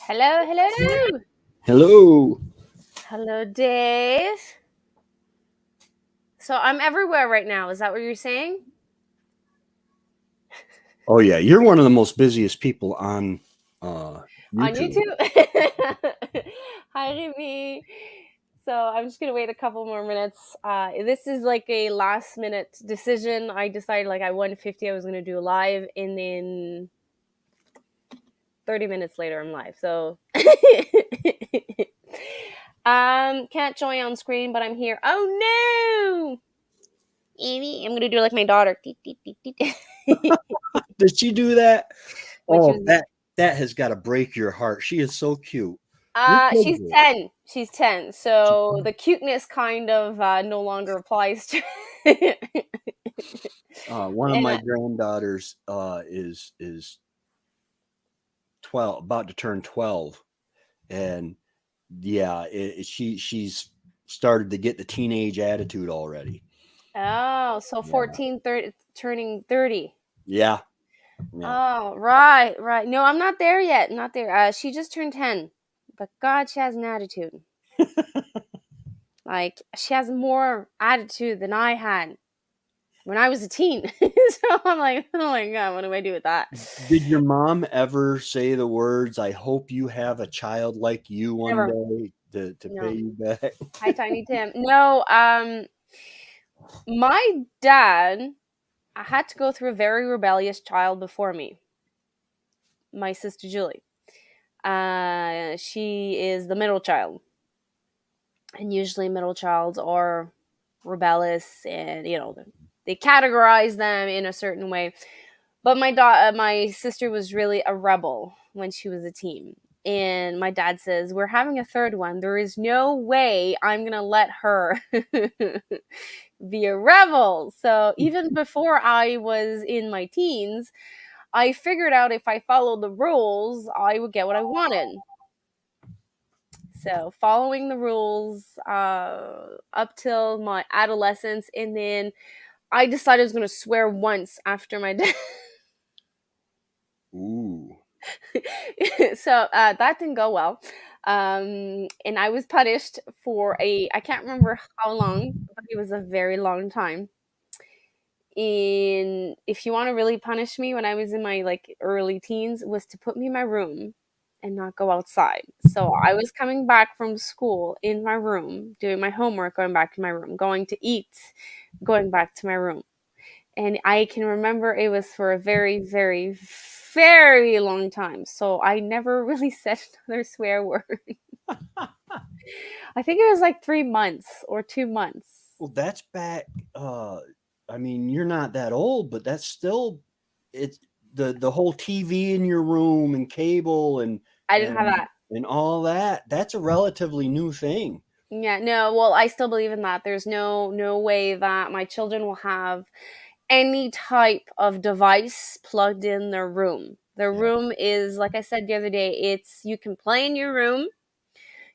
Hello, hello. Hello. Hello, Dave. So I'm everywhere right now. Is that what you're saying? Oh yeah, you're one of the most busiest people on On YouTube. YouTube? Hi, Jimmy. So I'm just gonna wait a couple more minutes. This is like a last minute decision. I decided like at 1:50 I was gonna do a live, and then 30 minutes later I'm live. So can't join on screen, but I'm here. Oh no! Amy, I'm gonna do like my daughter. Did she do that? When she Oh, was that has got to break your heart. She is so cute. Your kids she's are. 10. She's 10. So the cuteness kind of no longer applies to One of and my granddaughters is 12, about to turn 12, and yeah, she's started to get the teenage attitude already. oh, so Yeah, 14, 30, turning 30. yeah, yeah. Oh, right, right. No, I'm not there yet. Not there. She just turned 10. But God, she has an attitude. Like she has more attitude than I had when I was a teen. So I'm like, oh my God, what do I do with that? Did your mom ever say the words, "I hope you have a child like you one Never. day to pay No. you back"? Hi, Tiny Tim. No, my dad had to go through a very rebellious child before me, my sister Julie. She is the middle child, and usually middle childs are rebellious, and they categorize them in a certain way. But my sister was really a rebel when she was a teen. And my dad says, we're having a third one. There is no way I'm going to let her be a rebel. So even before I was in my teens, I figured out if I followed the rules, I would get what I wanted. So following the rules up till my adolescence, and then I decided I was going to swear once after my dad. Ooh. So that didn't go well. And I was punished for I can't remember how long, but it was a very long time. And if you want to really punish me, when I was in my like early teens, was to put me in my room and not go outside. So I was coming back from school in my room, doing my homework, going back to my room, going to eat, going back to my room. And I can remember it was for a very, very, very long time. So I never really said another swear word. I think it was like 3 months or 2 months. Well, that's back. Uh, I mean, you're not that old, but that's still it's the whole TV in your room and cable I didn't have and that. and all that. That's a relatively new thing. Yeah, no. Well, I still believe in that. There's no way that my children will have any type of device plugged in their room. Their Yeah. room is, like I said the other day, it's you can play in your room.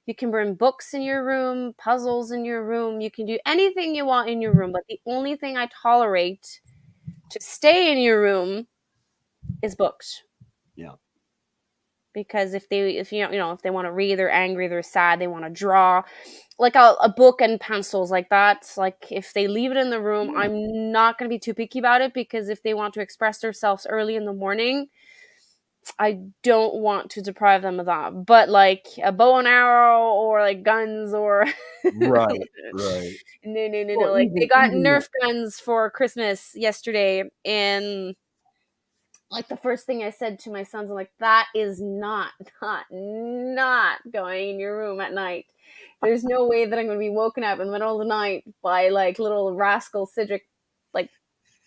You can bring books in your room, puzzles in your room. You can do anything you want in your room. But the only thing I tolerate to stay in your room is books. Yeah. Because if if they want to read, they're angry, they're sad, they want to draw, like a book and pencils like that. Like if they leave it in the room, Yeah. I'm not going to be too picky about it, because if they want to express themselves early in the morning, I don't want to deprive them of that. But like a bow and arrow or like guns or Right. Right. no. Well, Like they even got even Nerf guns for Christmas yesterday, and like the first thing I said to my sons, I'm like, that is not going in your room at night. There's no way that I'm going to be woken up in the middle of the night by like little rascal Cedric, like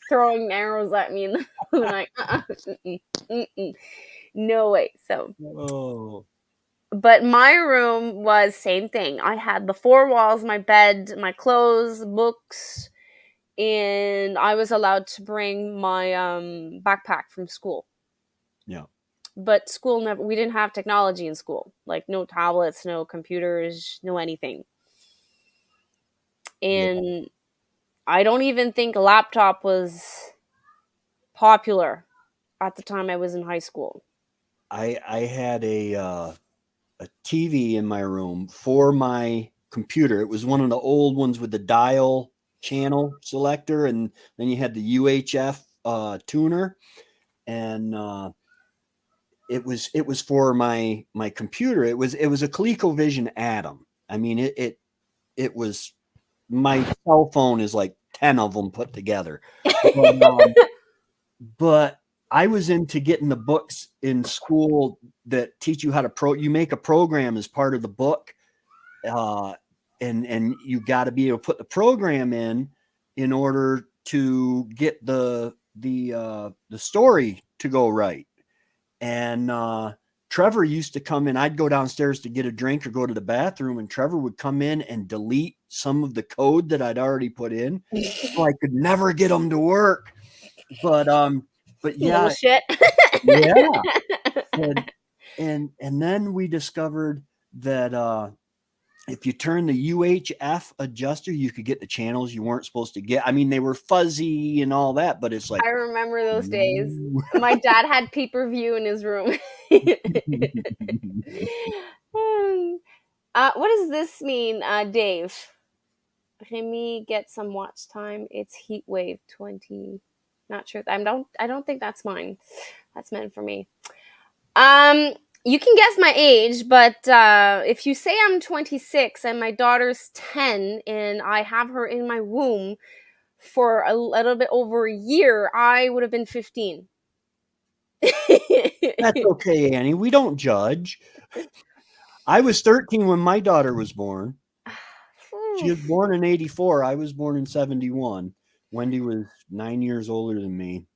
throwing arrows at me in the middle of the night. Mm-mm, mm-mm. No way. So, oh but my room was same thing. I had the four walls, my bed, my clothes, books, and I was allowed to bring my backpack from school. yeah. But school never we didn't have technology in school, like no tablets, no computers, no anything. Yeah. And I don't even think a laptop was popular at the time I was in high school. I had a a TV in my room for my computer. It was one of the old ones with the dial channel selector, and then you had the UHF tuner, and it was for my computer. It was a ColecoVision Atom. I mean, it was my cell phone is like 10 of them put together. But but I was into getting the books in school that teach you how to you make a program as part of the book. Uh, and you got to be able to put the program in order to get the story to go right. And Trevor used to come in. I'd go downstairs to get a drink or go to the bathroom, and Trevor would come in and delete some of the code that I'd already put in, so I could never get them to work. But but Little yeah, shit. yeah, and and then we discovered that if you turn the UHF adjuster, you could get the channels you weren't supposed to get. I mean, they were fuzzy and all that, but it's I like, remember those days. ooh. My dad had pay-per-view in his room. What does this mean, Dave? Let me get some watch time. It's Heat Wave 20. Not sure. I don't think that's mine. That's meant for me. Um, you can guess my age, but if you say I'm 26 and my daughter's 10 and I have her in my womb for a little bit over a year, I would have been 15. That's okay, Annie. We don't judge. I was 13 when my daughter was born. She was born in 84. I was born in 71. Wendy was 9 years older than me.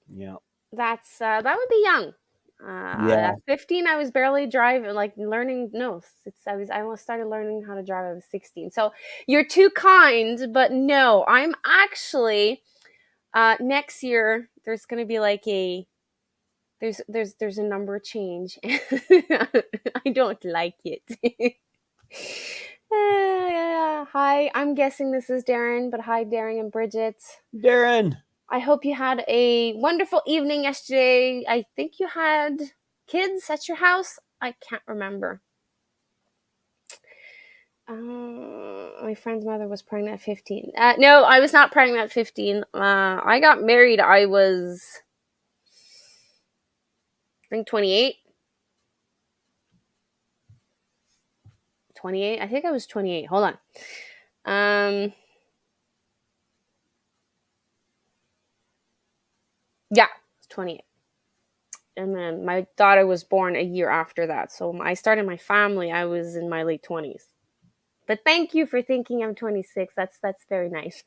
Yeah. That would be young. Yeah. At 15, I was barely driving, like learning. No, I almost started learning how to drive. I was 16. So you're too kind, but no, I'm actually next year. There's gonna be like there's a number change. I don't like it. Yeah. Hi, I'm guessing this is Darren, but hi, Darren and Bridget. Darren. I hope you had a wonderful evening yesterday. I think you had kids at your house. I can't remember. My friend's mother was pregnant at 15. No, I was not pregnant at 15. I got married. I was, I think, 28. 28. I think I was 28. Hold on. Yeah, 28. And then my daughter was born a year after that. So I started my family. I was in my late 20s. But thank you for thinking I'm 26. That's very nice.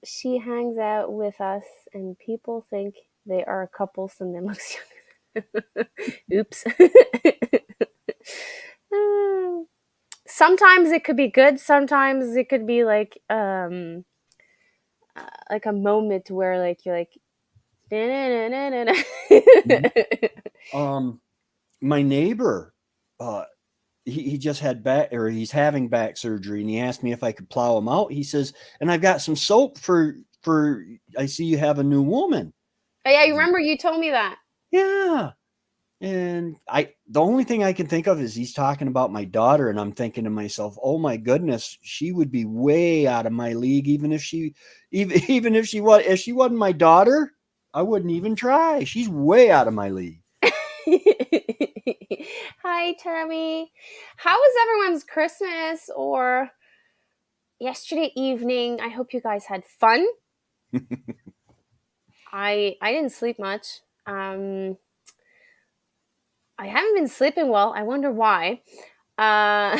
She hangs out with us, and people think they are a couple, and then looks younger. Oops. Sometimes it could be good. Sometimes it could be like a moment where like you're like, Um, my neighbor, uh, he just had back, or he's having back surgery, and he asked me if I could plow him out. He says, and I've got some soap for. I see you have a new woman. Oh, yeah, you remember you told me that. Yeah. And the only thing I can think of is he's talking about my daughter, and I'm thinking to myself, oh my goodness, she would be way out of my league, even if even if she wasn't my daughter, I wouldn't even try. She's way out of my league. Hi, Tammy. How was everyone's Christmas or yesterday evening? I hope you guys had fun. I didn't sleep much. I haven't been sleeping well. I wonder why. Uh,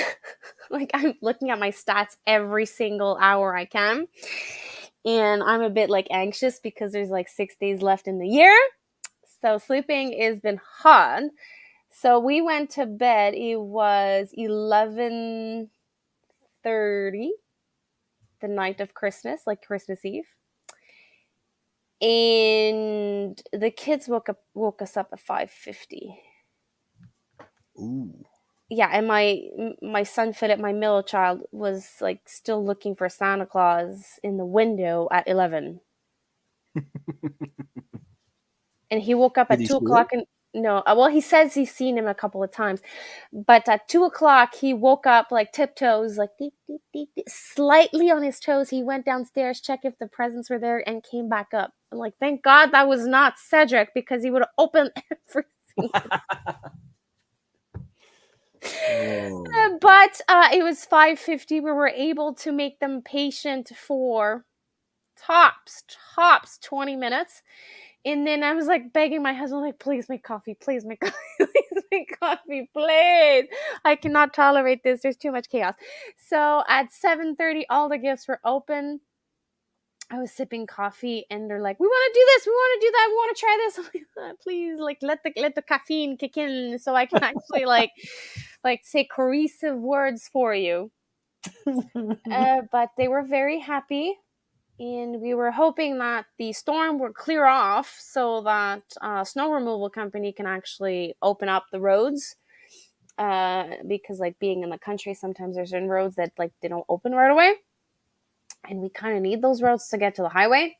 like I'm looking at my stats every single hour I can, and I'm a bit like anxious because there's like 6 days left in the year. So sleeping has been hard. So we went to bed. It was 11:30 the night of Christmas, like Christmas Eve. And the kids woke us up at 5:50. Ooh. Yeah, and my son Philip, my middle child, was like still looking for Santa Claus in the window at 11. and he woke up Did at he two see it? o'clock. And no, well, he says he's seen him a couple of times, but at 2 o'clock he woke up like tiptoes, like deep, deep, deep, deep, slightly on his toes. He went downstairs, checked if the presents were there, and came back up. I'm like, thank God that was not Cedric, because he would have opened everything. Oh, But it was 5:50. We were able to make them patient for tops, tops 20 minutes. And then I was like begging my husband, like, please make coffee, please make coffee, please make coffee, please. I cannot tolerate this. There's too much chaos. So at 7:30, all the gifts were open. I was sipping coffee, and they're like, "We want to do this, we want to do that, we want to try this." I'm like, please, like, let the caffeine kick in so I can actually like say cohesive words for you. But they were very happy, and we were hoping that the storm would clear off so that snow removal company can actually open up the roads. Because like being in the country, sometimes there's certain roads that like they don't open right away, and we kind of need those roads to get to the highway.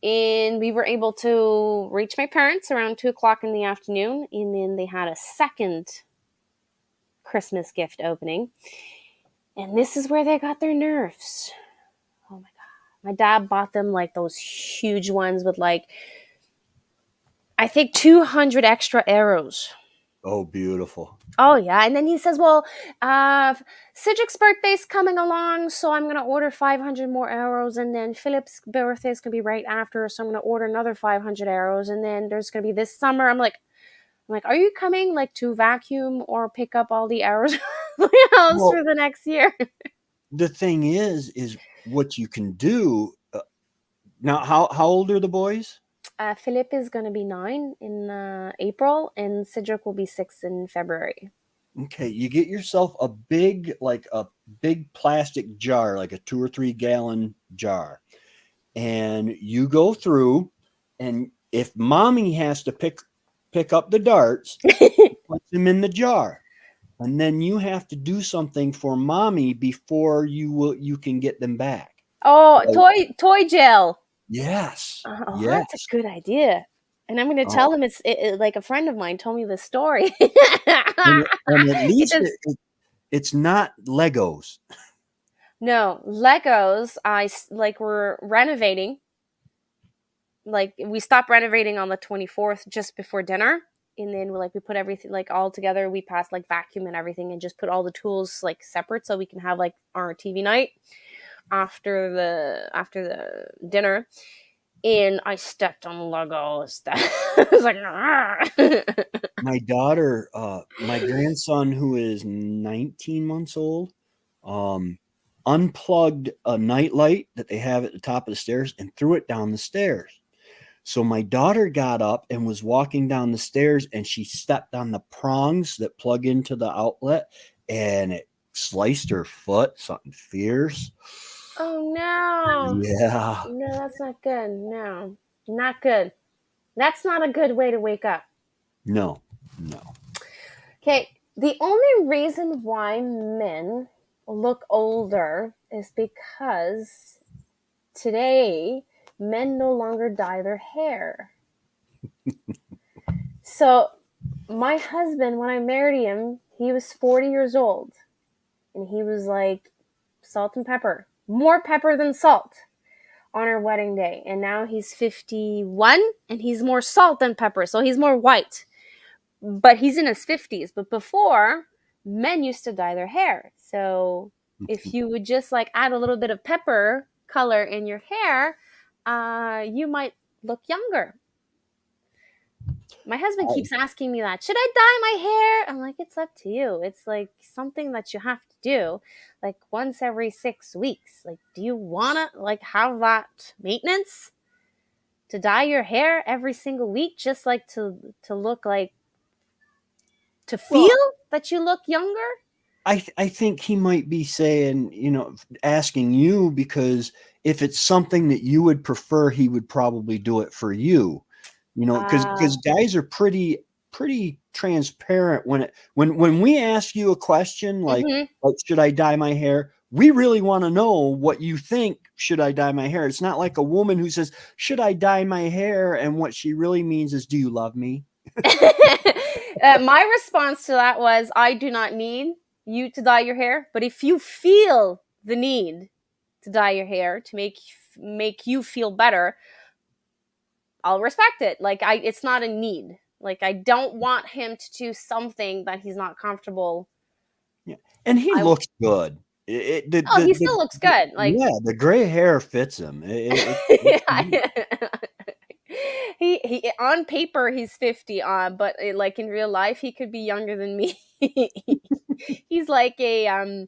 And we were able to reach my parents around 2 o'clock in the afternoon, and then they had a second Christmas gift opening, and this is where they got their nerves. Oh my god. My dad bought them like those huge ones with like, I think, 200 extra arrows. oh, beautiful. Oh yeah, and then he says, "Well, Cedric's birthday's coming along, so I'm gonna order 500 more arrows, and then Philip's birthday's gonna be right after, so I'm gonna order another 500 arrows, and then there's gonna be this summer." I'm like, are you coming like to vacuum or pick up all the arrows from my house Well, for the next year? the thing is what you can do now. How old are the boys? Philip is gonna be 9 in April, and Cedric will be 6 in February. Okay, you get yourself a big plastic jar, like a 2 or 3 gallon jar, and you go through, and if mommy has to pick up the darts, put them in the jar, and then you have to do something for mommy before you can get them back. Oh, Like, toy jail. yes, Oh, that's a yes. good idea. And I'm going to tell Oh, him like a friend of mine told me this story. and at least Because it's not Legos. no, Legos, like we're renovating. Like we stopped renovating on the 24th just before dinner. And then we put everything like all together. We passed like vacuum and everything, and just put all the tools like separate so we can have like our TV night after the dinner. And I stepped on Legos. I was like, My daughter, my grandson, who is 19 months old, um, unplugged a nightlight that they have at the top of the stairs and threw it down the stairs. So my daughter got up and was walking down the stairs, and she stepped on the prongs that plug into the outlet, and it sliced her foot, something fierce. oh no. Yeah. No, that's not good. No, not good. That's not a good way to wake up. No, no. Okay, the only reason why men look older is because today men no longer dye their hair. So, my husband, when I married him, he was 40 years old, and he was like salt and pepper, more pepper than salt on our wedding day. And now he's 51, and he's more salt than pepper, so he's more white. But he's in his 50s. But before, men used to dye their hair. So if you would just like add a little bit of pepper color in your hair, you might look younger. My husband I, keeps asking me that. Should I dye my hair? I'm like, it's up to you. It's like something that you have to do like once every 6 weeks. Like, do you want to like have that maintenance to dye your hair every single week just like to look like to feel well, that you look younger? I think he might be saying, asking you because if it's something that you would prefer, he would probably do it for you. Because Uh, guys are pretty transparent when we ask you a question mhm. like should I dye my hair? we really want to know what you think. Should I dye my hair? It's not like a woman who says, should I dye my hair? And what she really means is, do you love me? My response to that was, I do not need you to dye your hair, but if you feel the need to dye your hair to make you feel better, I'll respect it. Like it's not a need. Like I don't want him to do something that he's not comfortable. Yeah. And he I looks good. It, Oh, he still looks good. Like yeah, the gray hair fits him. he on paper he's 50, but like in real life he could be younger than me. He's like a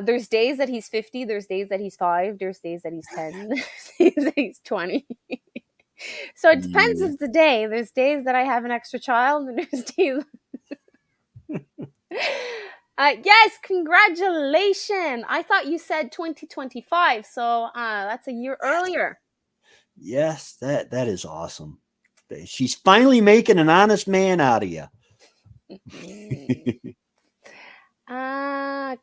there's days that he's 50, there's days that he's 5, there's days that he's 10, there's days that he's 20. So it depends Yeah. of the day. There's days that I have an extra child, and there's days. Yes, congratulations. I thought you said 2025, so that's a year earlier. Yes, that is awesome. She's finally making an honest man out of you.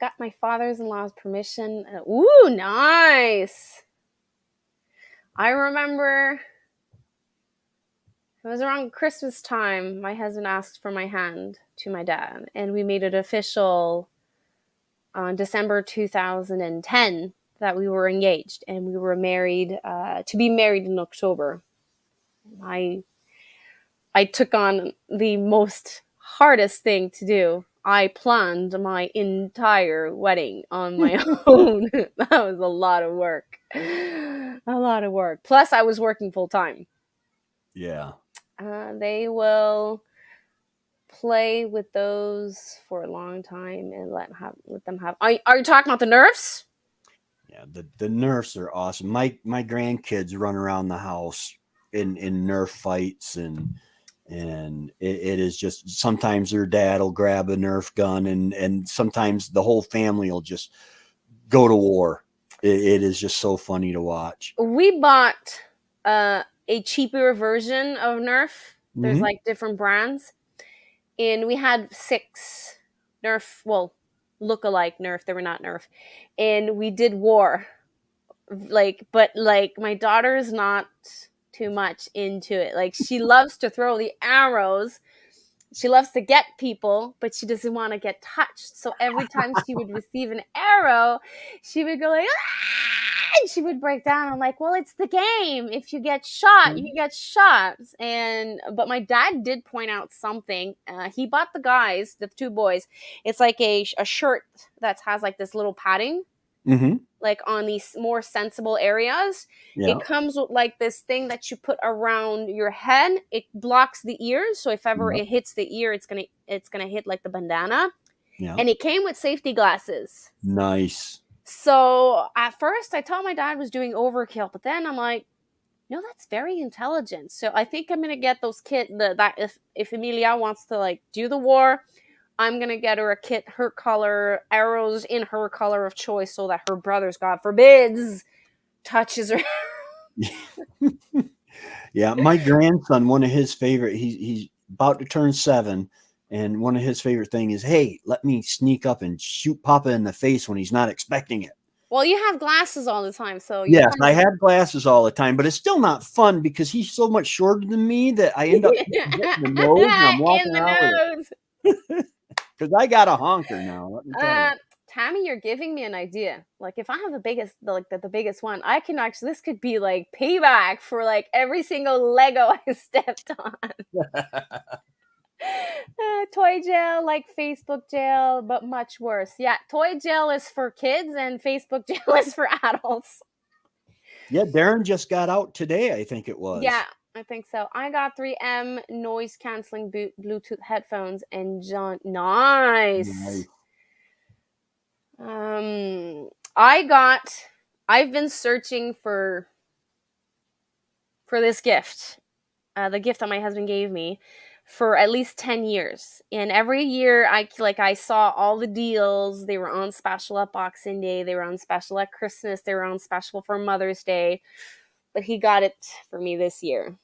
Got my father's-in-law's permission. Ooh, nice. I remember it was around Christmas time. My husband asked for my hand to my dad, and we made it official on December 2010 that we were engaged, and we were married to be married in October. I I took on the most hardest thing to do. I planned my entire wedding on my own. That was a lot of work. A lot of work. Plus, I was working full time. Yeah. They will play with those for a long time and let them have. Are you talking about the nerfs? Yeah, the Nerfs are awesome. My grandkids run around the house in Nerf fights, and it is just, sometimes their dad will grab a Nerf gun, and sometimes the whole family will just go to war. It is just so funny to watch. We bought a cheaper version of Nerf. There's Hmm. like different brands, and we had 6 Nerf, well, look-alike Nerf. They were not Nerf, and we did war. Like, but like my daughter is not too much into it. Like she loves to throw the arrows. She loves to get people, but she doesn't want to get touched. So every time she would receive an arrow, she would go like, ah! And she would break down. I'm like, well, it's the game. If you get shot, you get shot. And but my dad did point out something. He bought the guys, the 2 boys. It's like a shirt that has like this little padding, Hmm. like on these more sensible areas. It Yeah. comes with like this thing that you put around your head. It blocks the ears, so if ever Yeah. it hits the ear, it's gonna hit like the bandana. Yeah. And it came with safety glasses. Nice. So at first I thought my dad was doing overkill, but then I'm like, no, that's very intelligent. So I think I'm gonna get those that if Emilia wants to like do the war, I'm gonna get her a kit, her color, arrows in her color of choice, so that her brothers, God forbids, touches her. Yeah, my grandson, one of his favorite, he's about to turn 7, and one of his favorite thing is, hey, let me sneak up and shoot Papa in the face when he's not expecting it. Well, you have glasses all the time, so you Yes, kind I of had glasses all the time, but it's still not fun because he's so much shorter than me that I end up getting hit in the nose, and I'm in walking the around with it nose. because I got a honker now. Let me tell you. Uh, Tammy, you're giving me an idea. Like, if I have the biggest, the biggest one, I can actually. This could be like payback for like every single Lego I stepped on. Toy jail, like Facebook jail, but much worse. Yeah, toy jail is for kids, and Facebook jail is for adults. Yeah, Darren just got out today, I think it Yeah, was. I think so. I got 3M noise canceling Bluetooth headphones, and John, nice. Nice. Um, I got. I've been searching for this gift, the gift that my husband gave me, for at least 10 years. And every year, I saw all the deals. They were on special at Boxing Day. They were on special at Christmas. They were on special for Mother's Day. But he got it for me this year.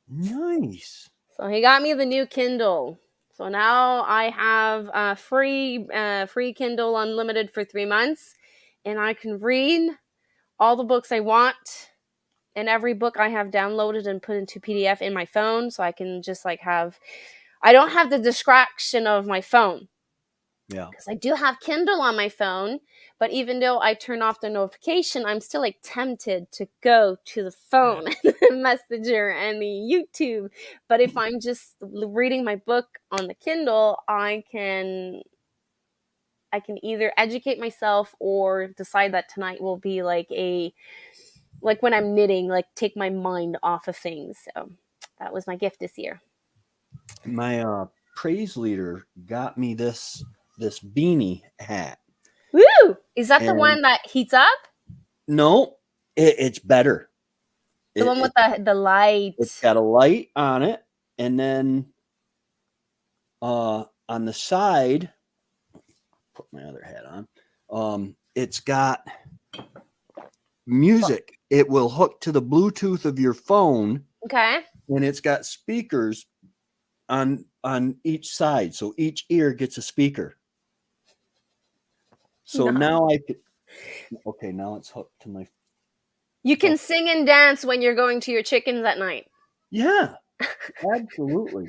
Nice. So he got me the new Kindle. So now I have free Kindle Unlimited for 3 months, and I can read all the books I want. And every book I have downloaded and put into PDF in my phone, so I can just like have. I don't have the distraction of my phone Yeah. because I do have Kindle on my phone. But even though I turn off the notification, I'm still like tempted to go to the Yeah. phone and the Messenger and the YouTube. But if I'm just reading my book on the Kindle, I can either educate myself or decide that tonight will be like when I'm knitting, like take my mind off of things. So that was my gift this year. My praise leader got me this beanie hat, Woo! Is that the and one that heats up? no, it's better. The one with the It's light. got a light on it, and then on the side, put my other hat on. It's got music. It will hook to the Bluetooth of your phone, Okay. and it's got speakers on each side, so each ear gets a speaker. So No. now I could. Okay, now it's hooked to my. You can Oh, sing and dance when you're going to your chickens at night. yeah, absolutely.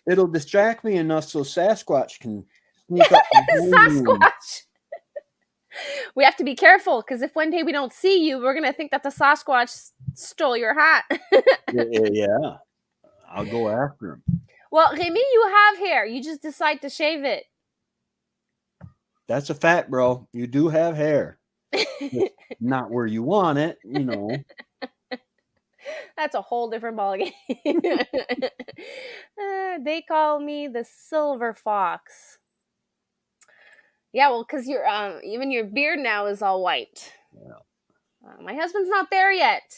It'll distract me enough so Sasquatch can sneak up behind me. Sasquatch. We have to be careful because if one day we don't see you, we're gonna think that the Sasquatch stole your hat. Yeah, I'll go after him. Well, Remy, you have hair. You just decide to shave it. That's a fact, bro. You do have hair. Just not where you want it. That's a whole different ballgame. They call me the silver fox. Yeah, well, because your even your beard now is all white. Yeah. My husband's not there yet.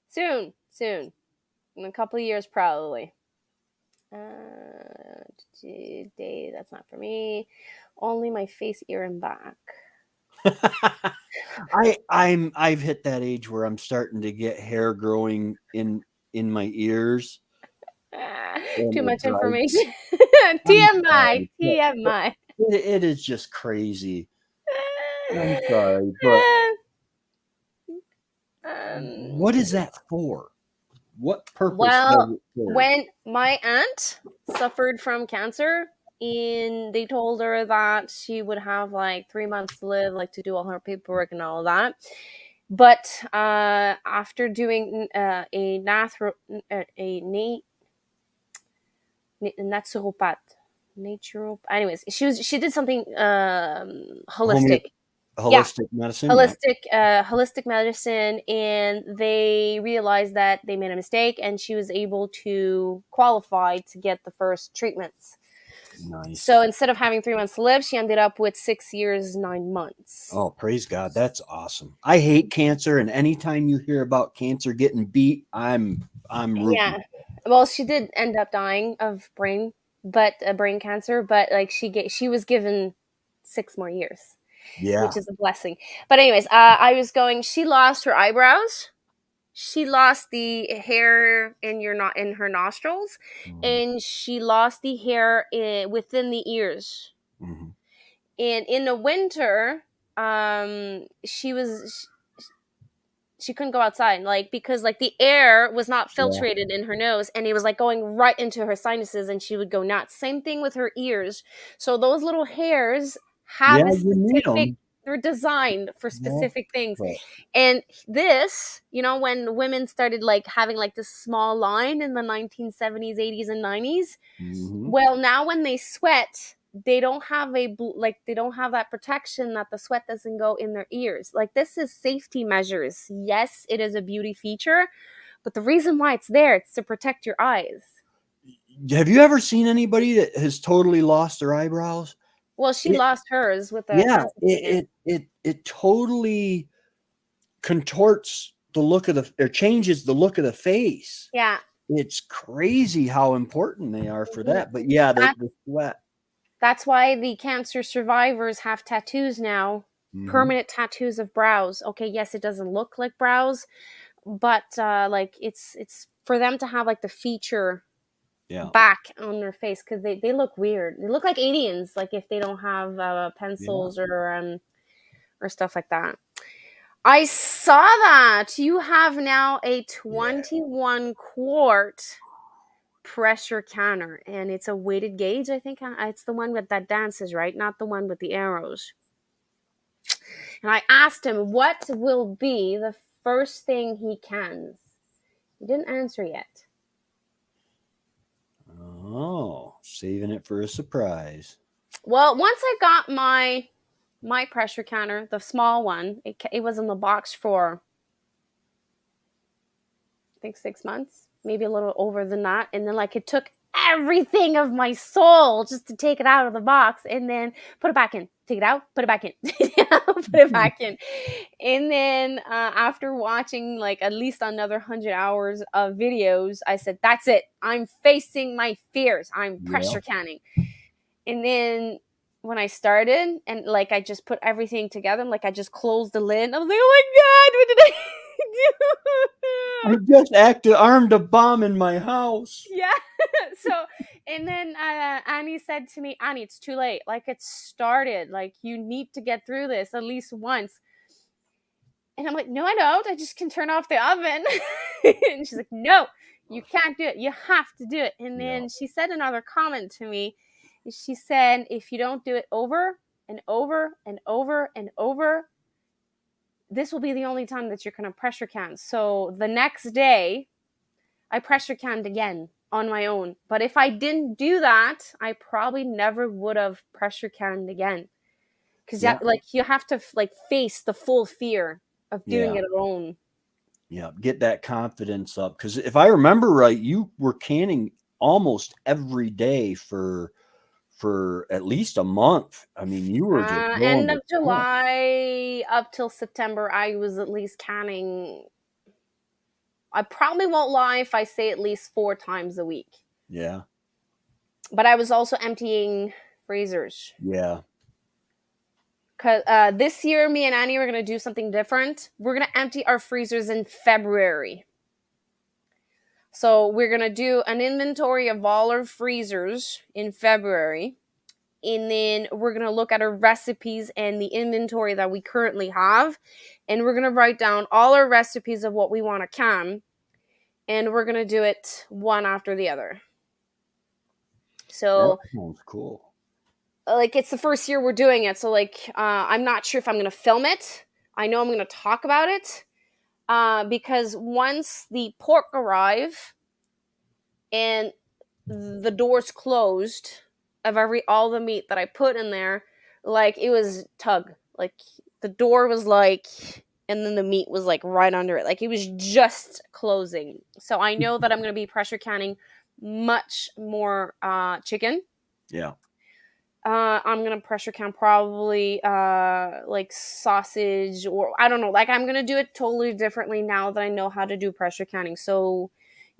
Soon, soon, in a couple of years, probably. Today, that's not for me. Only my face, ear, and back. I've hit that age where I'm starting to get hair growing in my ears, and Too it much drives. information. I'm TMI, sorry, but TMI. it is just crazy. I'm sorry, but um, what is that for? What purpose does well, it serve? when my aunt suffered from cancer, and they told her that she would have like 3 months to live, like to do all her paperwork and all of that. But after doing naturopath, she did something Home holistic. Yeah, holistic medicine, yeah. holistic medicine, and they realized that they made a mistake, and she was able to qualify to get the first treatments. Nice. So instead of having 3 months to live, she ended up with 6 years 9 months. Oh, praise God. That's awesome. I hate cancer, and anytime you hear about cancer getting beat, I'm rooting. Yeah, well, she did end up dying of brain cancer, but like she was given 6 more years, which Yeah. is a blessing. But anyways, I was going. She lost her eyebrows. She lost the hair in her nostrils, Mhm. and she lost the hair within the ears. Mhm. And in the winter, she couldn't go outside, like, because like the air was not Yeah. filtrated in her nose, and it was like going right into her sinuses, and she would go nuts. Same thing with her ears. So those little hairs have Yeah, a you need specific, them. they're designed for Yeah. specific things. But, And this, when women started like having like this small line in the 1970s, 80s, and 90s, mhm. well, now when they sweat, they don't have they don't have that protection that the sweat doesn't go in their ears. Like, this is safety measures. Yes, it is a beauty feature, but the reason why it's there, it's to protect your eyes. Have you ever seen anybody that has totally lost their eyebrows? Well, she It lost hers with a Yeah, cancer treatment. it totally contorts the look of the or changes the look of the face. Yeah. It's crazy how important they are for Mhm. that. But yeah, the That the sweat. that's why the cancer survivors have tattoos now, Mhm. permanent tattoos of brows. Okay, yes, it doesn't look like brows, but like it's for them to have like the feature Yeah. back on their face because they look weird. They look like aliens, like if they don't have Yeah. pencils or stuff like that. I saw that you have now a Yeah. 21 quart pressure canner, and it's a weighted gauge. I think it's the one with that dances, right? Not the one with the arrows. And I asked him what will be the first thing he cans. He didn't answer yet. Oh, saving it for a surprise. Well, once I got my pressure canner, the small one, it was in the box for I think 6 months, maybe a little over than that. And then like it took everything of my soul just to take it out of the box and then put it back in. Take it out, put it back in, put it back in. And then after watching like at least another 100 hours of videos, I said, "That's it. I'm facing my fears. I'm Yeah. pressure canning." And then when I started and like I just put everything together, like I just closed the lid. I was like, "Oh my god, what did I I do?" just armed a bomb in my house. Yeah. So, and then Annie said to me, "Annie, it's too late. Like it started. Like you need to get through this at least once." And I'm like, "No, I don't. I just can turn off the oven." And she's like, "No, you can't do it. You have to do it." And Yeah. then she said another comment to me. She said, "If you don't do it over and over and over and over, this will be the only time that you're going to pressure can." So the next day, I pressure canned again on my own. But if I didn't do that, I probably never would have pressure canned again. Because Yeah. like you have to like face the full fear of doing Yeah. it alone. Yeah. Get that confidence up. Because if I remember right, you were canning almost every day for at least a month. I mean, you were just going End to of town. July up till September, I was at least canning. I probably won't lie if I say at least 4 times a week. Yeah. But I was also emptying freezers. Yeah. Cause this year, me and Annie are gonna do something different. We're gonna empty our freezers in February. So we're gonna do an inventory of all our freezers in February, and then we're gonna look at our recipes and the inventory that we currently have, and we're gonna write down all our recipes of what we want to can, and we're gonna do it one after the other. That So sounds cool. like it's the first year we're doing it, so like I'm not sure if I'm gonna film it. I know I'm gonna talk about it because once the pork arrive and the doors closed of every all the meat that I put in there, like it was tug. Like the door was like and then the meat was like right under it. Like it was just closing. So I know that I'm gonna be pressure canning much more chicken. Yeah. I'm gonna pressure can probably like sausage or I don't know. Like I'm gonna do it totally differently now that I know how to do pressure canning. So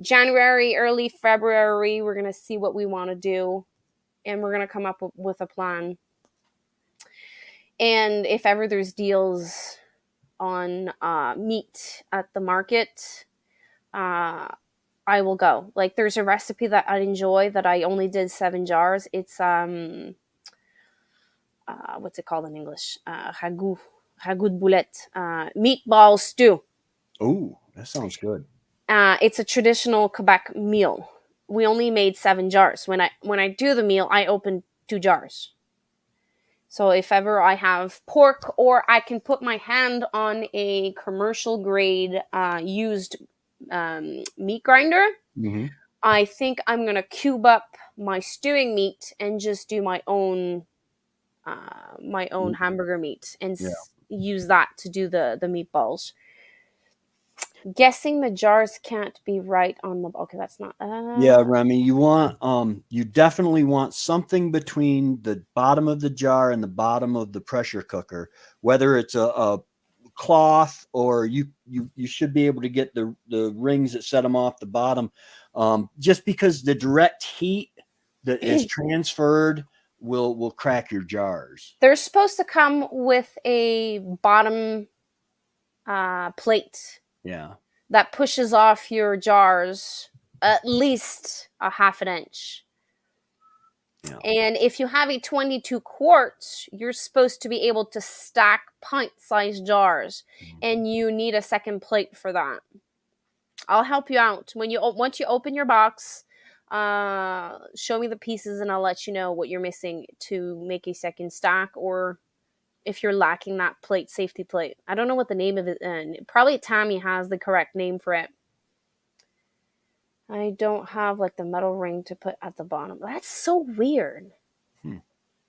January, early February, we're gonna see what we want to do, and we're gonna come up with a plan. And if ever there's deals on meat at the market, uh, I will go. Like there's a recipe that I enjoy that I only did 7 jars. It's what's it called in English? Ragout de boulette, meatball stew. Oh, that sounds good. It's a traditional Quebec meal. We only made 7 jars. When I do the meal, I open 2 jars. So if ever I have pork, or I can put my hand on a commercial grade used meat grinder, Hmm. I think I'm gonna cube up my stewing meat and just do my own hamburger meat and Yeah. use that to do the meatballs. Guessing the jars can't be right on the. Okay, that's not. Yeah, Remy, you definitely want something between the bottom of the jar and the bottom of the pressure cooker, whether it's a cloth or you should be able to get the rings that set them off the bottom, just because the direct heat that is transferred will crack your jars. They're supposed to come with a bottom plate Yeah. that pushes off your jars at least a half an inch. Yeah. And if you have a 22 quarts, you're supposed to be able to stack pint-sized jars, and you need a second plate for that. I'll help you out when you once you open your box. Show me the pieces, and I'll let you know what you're missing to make a second stack, or if you're lacking that plate, safety plate. I don't know what the name of it, and probably Tammy has the correct name for it. I don't have like the metal ring to put at the bottom. That's so weird. Hmm.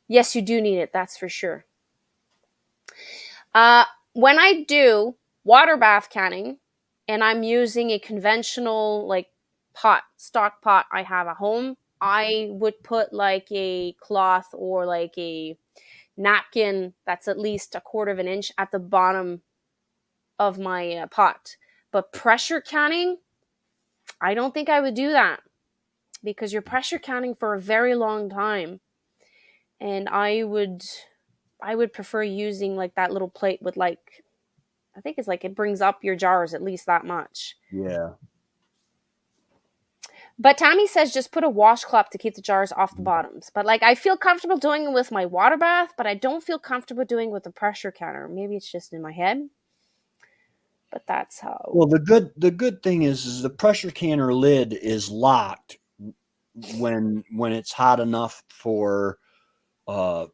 Yes, you do need it. That's for sure. Uh, when I do water bath canning, and I'm using a conventional like pot, stock pot I have at home, I would put like a cloth or like a napkin that's at least a quarter of an inch at the bottom of my pot. But pressure canning, I don't think I would do that because you're pressure canning for a very long time, and I would prefer using like that little plate with like, I think it's like it brings up your jars at least that much. Yeah. But Tammy says just put a washcloth to keep the jars off the bottoms. But like I feel comfortable doing it with my water bath, but I don't feel comfortable doing it with the pressure canner. Maybe it's just in my head. But that's how. Well, the good thing is the pressure canner lid is locked when it's hot enough for uh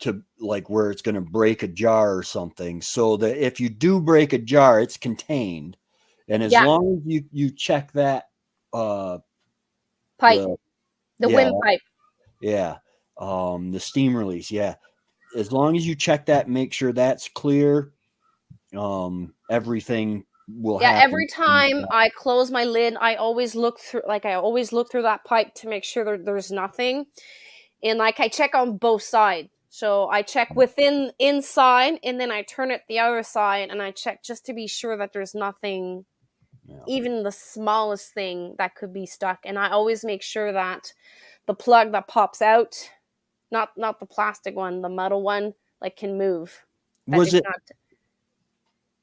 to like where it's going to break a jar or something. So that if you do break a jar, it's contained. And as Yeah, long as you check that uh pipe, the the yeah, windpipe. yeah, the steam release, yeah. As long as you check that, make sure that's clear, everything will Yeah, happen. every time I close my lid, I always look through that pipe to make sure there's nothing. And like I check on both sides. So I check within inside and then I turn it the other side and I check just to be sure that there's nothing, Yeah. even the smallest thing that could be stuck. And I always make sure that the plug that pops out, not the plastic one, the metal one, like can move. That Was it's it not.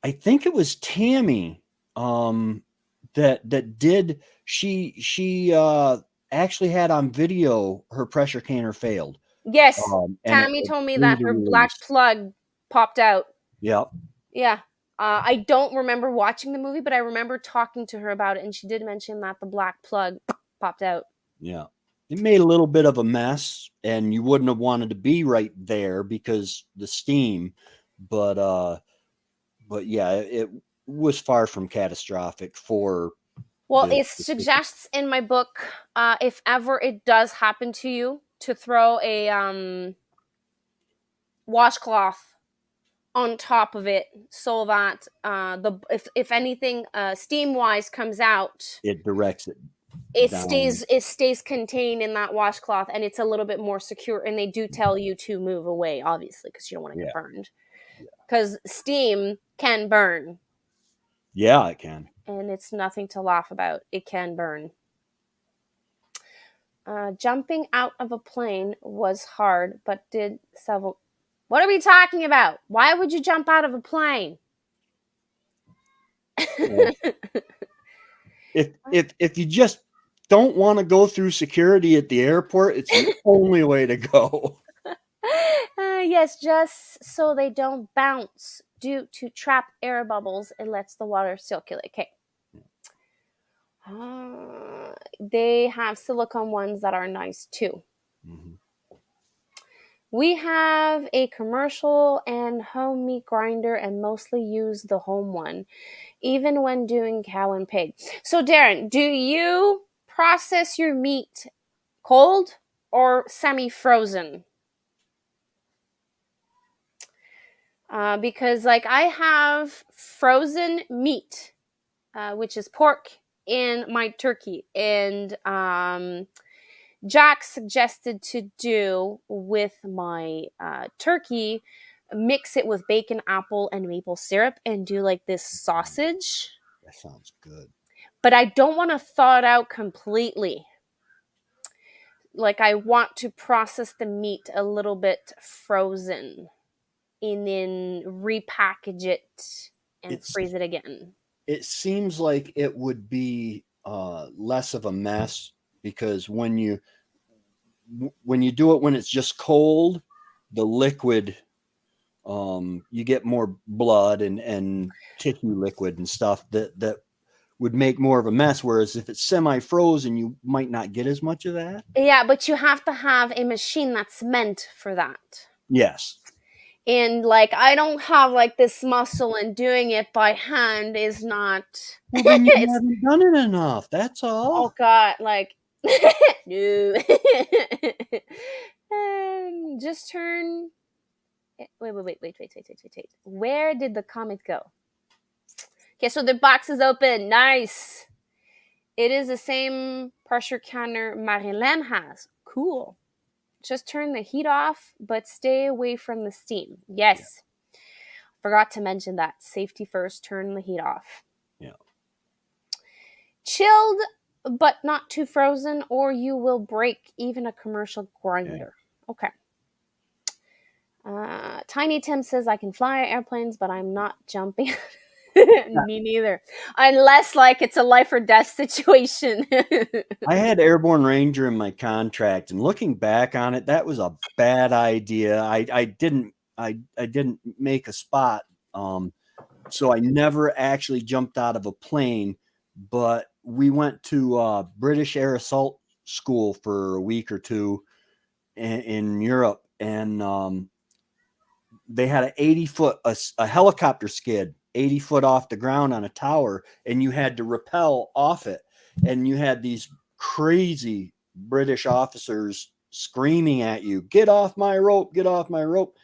I think it was Tammy that did she actually had on video her pressure canner failed. Yes, And Tammy it told me blew that the her black release. plug popped out. Yep. Yeah. I don't remember watching the movie, but I remember talking to her about it, and she did mention that the black plug popped out. Yeah. It made a little bit of a mess and you wouldn't have wanted to be right there because the steam, but yeah, it was far from catastrophic for Well, it the situation. suggests in my book, if ever it does happen to you, to throw a washcloth on top of it so that the if anything steam wise comes out, It directs it it down. stays contained in that washcloth, and it's a little bit more secure, and they do tell you to move away obviously because you don't want to get Yeah. burned, because steam can burn, Yeah, it can. and it's nothing to laugh about. It can burn. Jumping out of a plane was hard, but did several. What are we talking about? Why would you jump out of a plane? Well, if you just don't want to go through security at the airport, it's the only way to go. Yes, just so they don't bounce due to trapped air bubbles. It lets the water circulate. Okay. They have silicone ones that are nice too. Mhm. We have a commercial and home meat grinder and mostly use the home one, even when doing cow and pig. So, Darren, do you process your meat cold or semi frozen? Because, like, I have frozen meat, which is pork, in my turkey. And Jack suggested to do with my turkey, mix it with bacon, apple, and maple syrup and do like this sausage. That sounds good. But I don't want to thaw it out completely. Like I want to process the meat a little bit frozen and then repackage it and It's freeze it again. it seems like it would be less of a mess, because when you do it when it's just cold, the liquid, you get more blood and tissue liquid and stuff that would make more of a mess. Whereas if it's semi-frozen, you might not get as much of that. Yeah, but you have to have a machine that's meant for that. Yes. And like I don't have like this muscle, and doing it by hand is not Well, then you it's haven't done it enough. That's oh all. god, like no. Just turn wait. Where did the comet go? Okay, so the box is open. Nice. It is the same pressure canner Marilyn has. Cool. Just turn the heat off, but stay away from the steam. Yeah. Yes. Forgot to mention that. Safety first, turn the heat off. Yeah. Chilled, but not too frozen, or you will break even a commercial grinder. Okay. Tiny Tim says, I can fly airplanes, but I'm not jumping. Me neither. Unless, like, it's a life or death situation. I had Airborne Ranger in my contract, and looking back on it, that was a bad idea. I didn't make a spot, so I never actually jumped out of a plane. But we went to British Air Assault School for a week or two in Europe, and they had an 80-foot a helicopter skid 80 foot off the ground on a tower, and you had to rappel off it, and you had these crazy British officers screaming at you, get off my rope, get off my rope.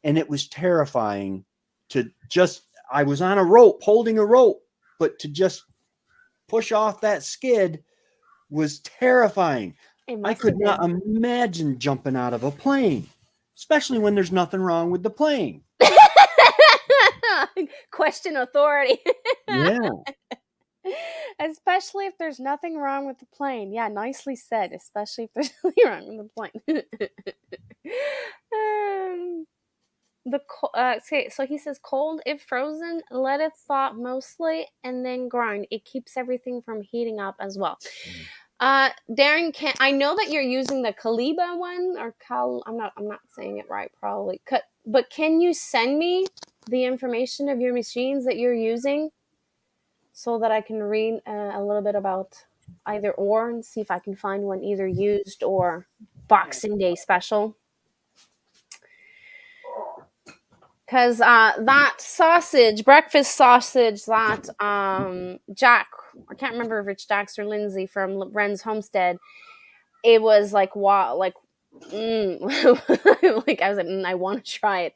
And it was terrifying to just, I was on a rope, holding a rope, but to just push off that skid was terrifying. It I must could have not been. imagine jumping out of a plane, especially when there's nothing wrong with the plane. Question authority. Yeah. Especially if there's nothing wrong with the plane. Yeah, nicely said. Especially if there's nothing wrong with the plane. So he says cold if frozen, let it thaw mostly, and then grind. It keeps everything from heating up as well. Darren, I know that you're using the Kaliba one, or I'm not saying it right probably. But can you send me the information of your machines that you're using, so that I can read a little bit about either or, and see if I can find one either used or Boxing Day special? Because that sausage, breakfast sausage, that Jack, I can't remember if it's Jax or Lindsay from Ren's Homestead, it was like, wow, like, like I was like, I want to try it.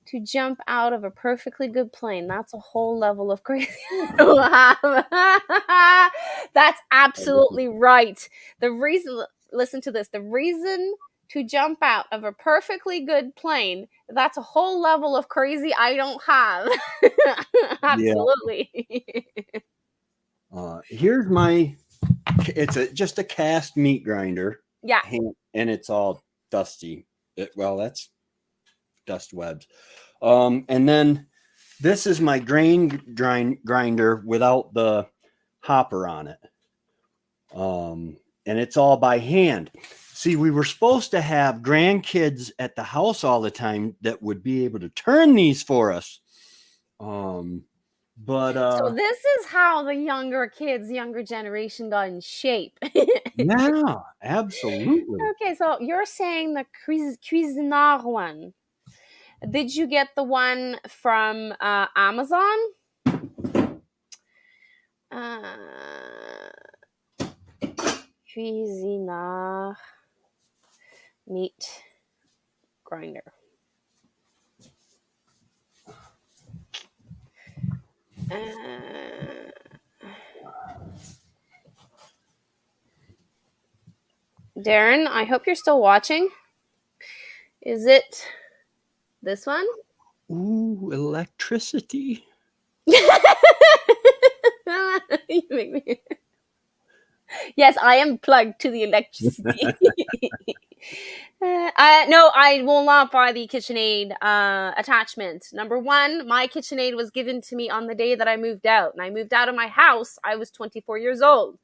To jump out of a perfectly good plane, that's a whole level of crazy. That's absolutely right. Listen to this, the reason to jump out of a perfectly good plane, that's a whole level of crazy I don't have. Yeah. Absolutely. Here's it's just a cast meat grinder. Yeah. And it's all dusty. That's dust webs. And then this is my grain grinder without the hopper on it. And it's all by hand. See, we were supposed to have grandkids at the house all the time that would be able to turn these for us. But so this is how the younger generation got in shape. yeah, absolutely. Okay, so you're saying the Cuisinart one. Did you get the one from Amazon? Cuisinart meat grinder. Darren, I hope you're still watching. Is it this one? Ooh, electricity. You make me. Yes, I am plugged to the electricity. No, I will not buy the KitchenAid attachment. Number one, my KitchenAid was given to me on the day that I moved out, and I moved out of my house. I was 24 years old,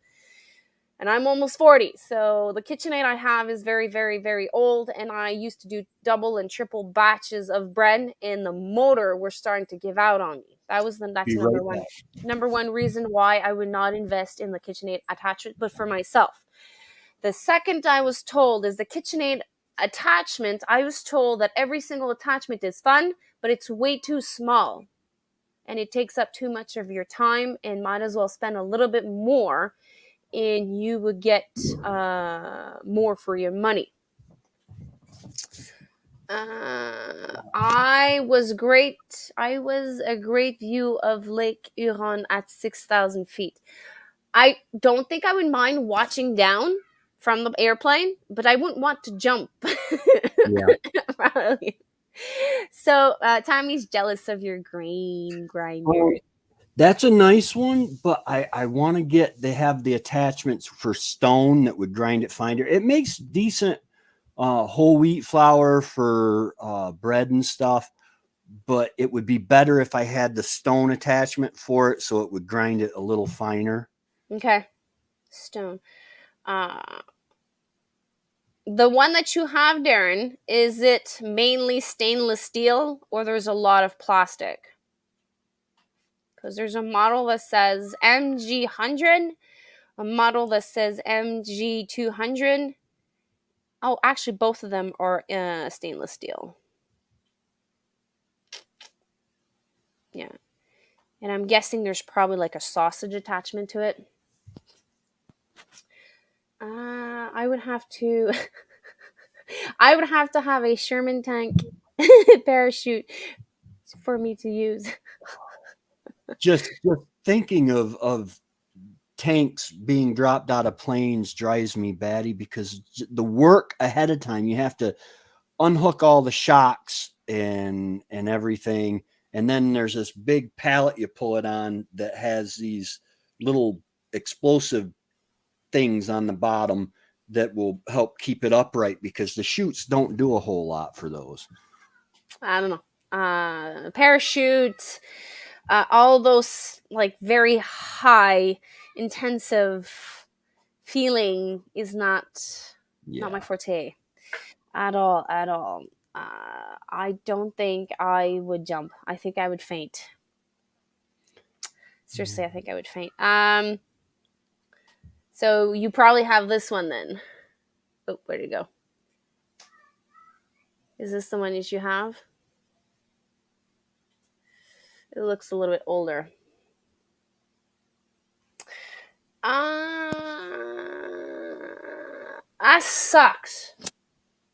and I'm almost 40. So the KitchenAid I have is very, very, very old, and I used to do double and triple batches of bread, and the motor was starting to give out on me. That's Be number right one. back. Number one reason why I would not invest in the KitchenAid attachment, but for myself. The second I was told is the KitchenAid attachment. I was told that every single attachment is fun, but it's way too small and it takes up too much of your time, and might as well spend a little bit more and you would get more for your money. I was great. I was a great view of Lake Huron at 6,000 feet. I don't think I would mind watching down from the airplane, but I wouldn't want to jump. Yeah. Probably. So Tammy's jealous of your grain grinder. Oh, that's a nice one, but I want to get. They have the attachments for stone that would grind it finer. It makes decent whole wheat flour for bread and stuff, but it would be better if I had the stone attachment for it, so it would grind it a little finer. Okay, stone. Uh, the one that you have, Darren, is it mainly stainless steel or there's a lot of plastic? Because there's a model that says MG100, a model that says MG200. Oh, actually, both of them are stainless steel. Yeah. And I'm guessing there's probably like a sausage attachment to it. I would have to. I would have to have a Sherman tank parachute for me to use. Just thinking of tanks being dropped out of planes drives me batty because the work ahead of time, you have to unhook all the shocks and everything, and then there's this big pallet you pull it on that has these little explosive things on the bottom that will help keep it upright because the chutes don't do a whole lot for those. I don't know. Parachute, all those like very high, intensive feeling is not my Yeah. forte at all. At all. I don't think I would jump. I think I would faint. Seriously, I think I would faint. So you probably have this one then. Oh, where'd it go? Is this the one that you have? It looks a little bit older. That sucks.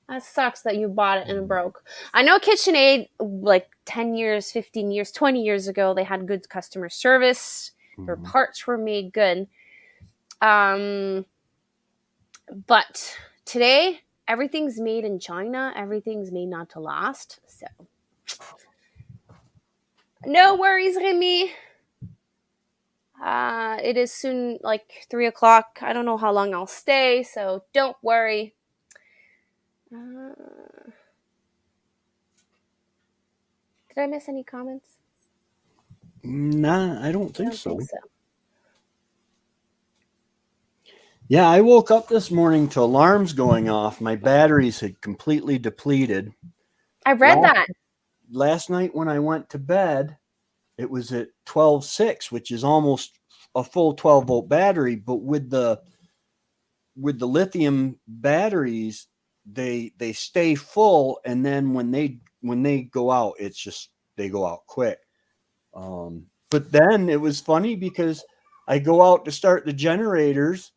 That sucks that you bought it and it broke. I know KitchenAid, like 10 years, 15 years, 20 years ago, they had good customer service. Their Mhm. parts were made good. But today, everything's made in China. Everything's made not to last. So, no worries, Remy. It is soon like 3 o'clock. I don't know how long I'll stay, so don't worry. Did I miss any comments? Nah, I don't I think don't think so. so. Yeah, I woke up this morning to alarms going off. My batteries had completely depleted. I read Last, that. last night when I went to bed, it was at 12.6, which is almost a full 12-volt battery, but with the lithium batteries, they stay full, and then when they go out, it's just they go out quick. But then it was funny because I go out to start the generators,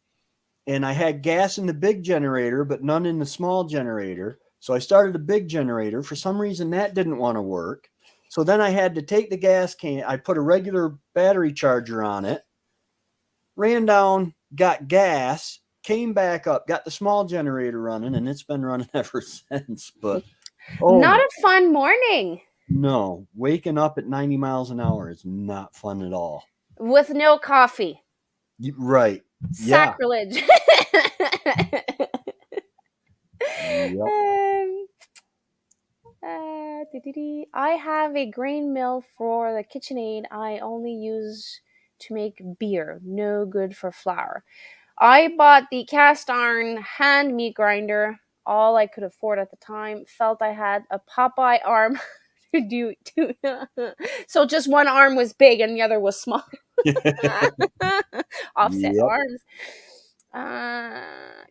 and I had gas in the big generator, but none in the small generator. So I started a big generator. For some reason, that didn't want to work. So then I had to take the gas can. I put a regular battery charger on it, ran down, got gas, came back up, got the small generator running, and it's been running ever since. But oh Not my, a fun morning no, waking up at 90 miles an hour is not fun at all. with no coffee. Right. Yeah. Sacrilege. Yep. Um, I have a grain mill for the KitchenAid. I only use to make beer. No good for flour. I bought the cast iron hand meat grinder. All I could afford at the time. Felt I had a Popeye arm to do so just one arm was big and the other was small. Offset Yep. arms.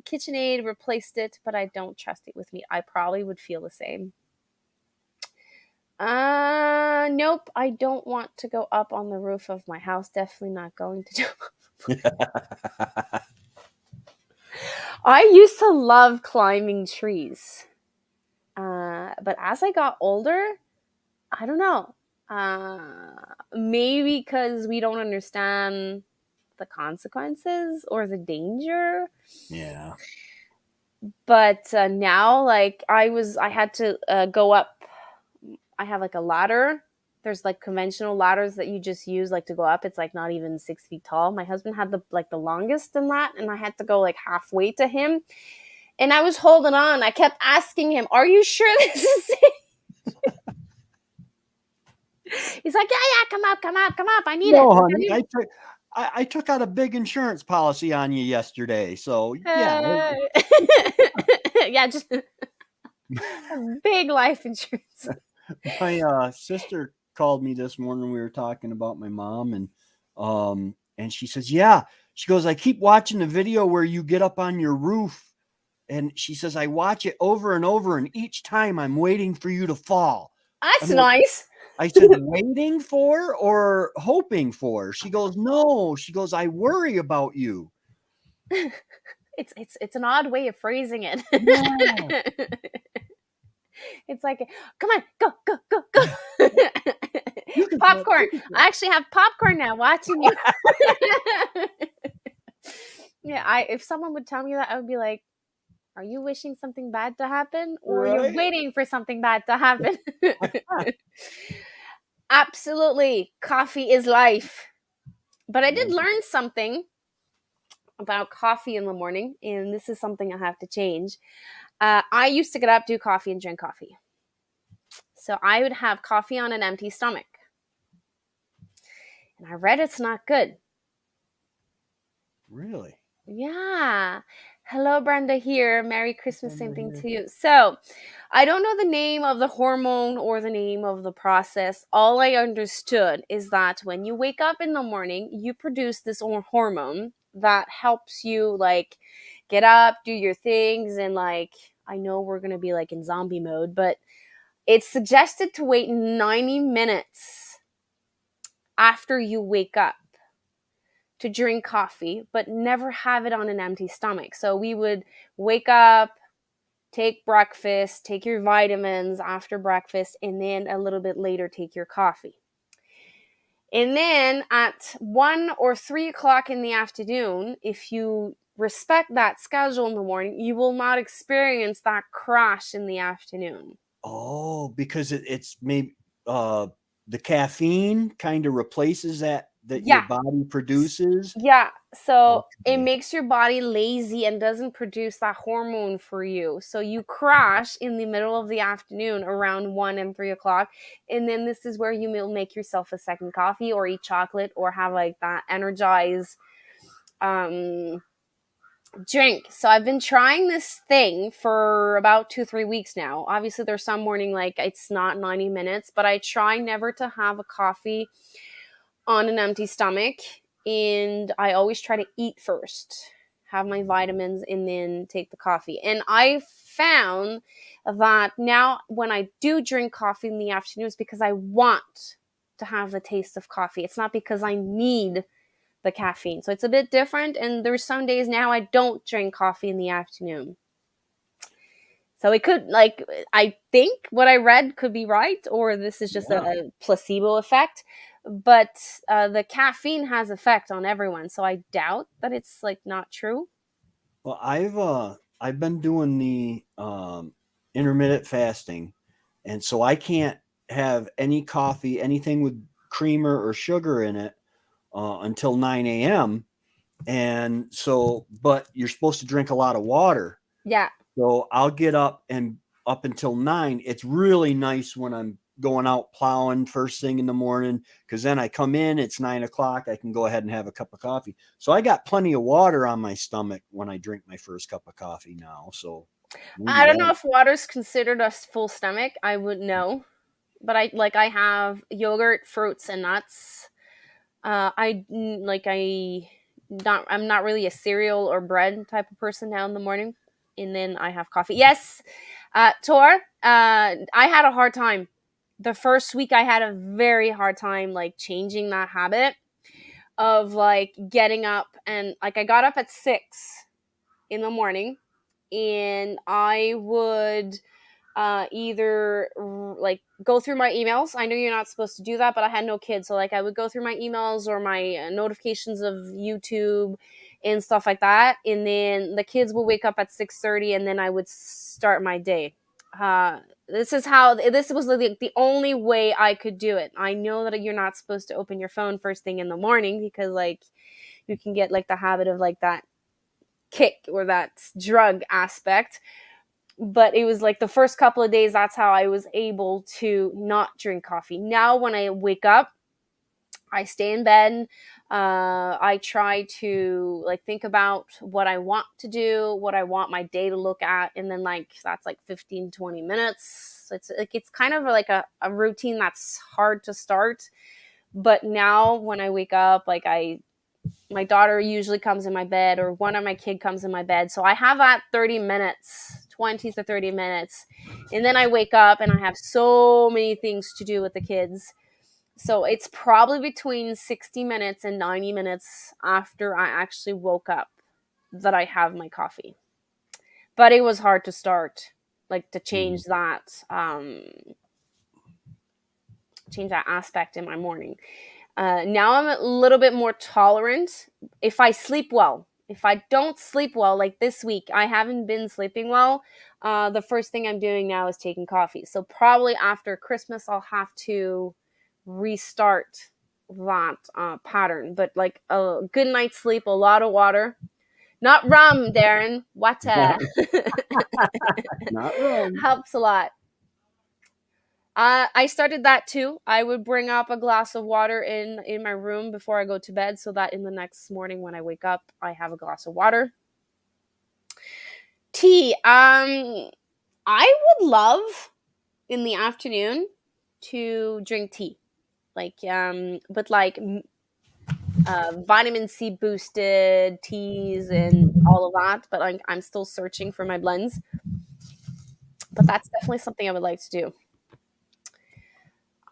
KitchenAid replaced it, but I don't trust it with me. I probably would feel the same. Nope. I don't want to go up on the roof of my house. Definitely not going to do. I used to love climbing trees. But as I got older, I don't know. Maybe because we don't understand the consequences or the danger. Yeah. But now, like I had to go up. I have like a ladder. There's like conventional ladders that you just use like to go up. It's like not even 6 feet tall. My husband had the longest in that, and I had to go like halfway to him. And I was holding on. I kept asking him, "Are you sure this is safe?" He's like, "Yeah, yeah, come up, come up, come up. I need it. No, Like, I honey, need I took out a big insurance policy on you yesterday. So yeah. yeah, just a big life insurance." My sister called me this morning. We were talking about my mom, and she says, "Yeah." She goes, "I keep watching the video where you get up on your roof." And she says, "I watch it over and over, and each time I'm waiting for you to fall." I'm That's like, nice. I said, "Waiting for or hoping for?" She goes, "No." She goes, "I worry about you." It's an odd way of phrasing it. Yeah. It's like, come on, go, go, go, go. You can do it. Popcorn. You can do I actually have popcorn now watching you. Yeah, I if someone would tell me that, I would be like, are you wishing something bad to happen it. or you're Right? waiting for something bad to happen? Absolutely. Coffee is life. But I did Yeah. learn something about coffee in the morning, and this is something I have to change. I used to get up, do coffee, and drink coffee. So I would have coffee on an empty stomach. And I read it's not good. Really? Yeah. Hello, Brenda here. Merry Christmas. Same Over thing here. to you. So, I don't know the name of the hormone or the name of the process. All I understood is that when you wake up in the morning, you produce this hormone that helps you, like, get up, do your things, and, like, I know we're going to be, like, in zombie mode, but it's suggested to wait 90 minutes after you wake up to drink coffee, but never have it on an empty stomach. So we would wake up, take breakfast, take your vitamins after breakfast, and then a little bit later take your coffee. And then at 1 or 3 o'clock in the afternoon, if you respect that schedule in the morning, you will not experience that crash in the afternoon. Oh, because it's maybe uh the caffeine kind of replaces that your Yeah, body produces. yeah, so it Okay. makes your body lazy and doesn't produce that hormone for you. So you crash in the middle of the afternoon around 1 and 3 o'clock. And then this is where you will make yourself a second coffee or eat chocolate or have like that energized um, drink. So I've been trying this thing for about 2, 3 weeks now. Obviously, there's some morning like it's not 90 minutes, but I try never to have a coffee on an empty stomach, and I always try to eat first, have my vitamins, and then take the coffee. And I found that now when I do drink coffee in the afternoons, because I want to have the taste of coffee. It's not because I need the caffeine. So it's a bit different. And there's some days now I don't drink coffee in the afternoon. So it could, like, I think what I read could be right, or this is just Yeah. a placebo effect. But the caffeine has effect on everyone, so I doubt that it's like not true. Well, I've been doing the intermittent fasting, and so I can't have any coffee, anything with creamer or sugar in it until 9 a.m. And so, but you're supposed to drink a lot of water. Yeah. So I'll get up and up until 9. It's really nice when I'm going out plowing first thing in the morning because then I come in, it's 9 o'clock. I can go ahead and have a cup of coffee. So I got plenty of water on my stomach when I drink my first cup of coffee now. So maybe I don't know that. if water's considered a full stomach. I would know, but I have yogurt, fruits, and nuts. I'm not really a cereal or bread type of person now in the morning, and then I have coffee. Yes, Tor. I had a hard time. The first week, I had a very hard time like changing that habit of like getting up and like I got up at 6 in the morning, and I would either like go through my emails. I know you're not supposed to do that, but I had no kids, so like I would go through my emails or my notifications of YouTube and stuff like that, and then the kids will wake up at 6:30, and then I would start my day. This was the only way I could do it. I know that you're not supposed to open your phone first thing in the morning because like you can get like the habit of like that kick or that drug aspect, but it was like the first couple of days that's how I was able to not drink coffee. Now when I wake up, I stay in bed. I try to like think about what I want to do, what I want my day to look at, and then like that's like 15-20 minutes. It's like it's kind of like a routine that's hard to start, but now when I wake up, like I my daughter usually comes in my bed or one of my kid comes in my bed, so I have that 30 minutes, 20 to 30 minutes, and then I wake up and I have so many things to do with the kids. So it's probably between 60 minutes and 90 minutes after I actually woke up that I have my coffee. But it was hard to start, like to Mhm. change that aspect in my morning. Now I'm a little bit more tolerant if I sleep well. If I don't sleep well, like this week, I haven't been sleeping well. The first thing I'm doing now is taking coffee. So probably after Christmas, I'll have to restart that pattern. But like a good night's sleep, a lot of water, not rum, Darren. Water Not wrong. helps a lot. I started that too. I would bring up a glass of water in my room before I go to bed, so that in the next morning when I wake up, I have a glass of water. Tea. I would love in the afternoon to drink tea, but like vitamin C boosted teas and all of that. But I'm still searching for my blends. But that's definitely something I would like to do.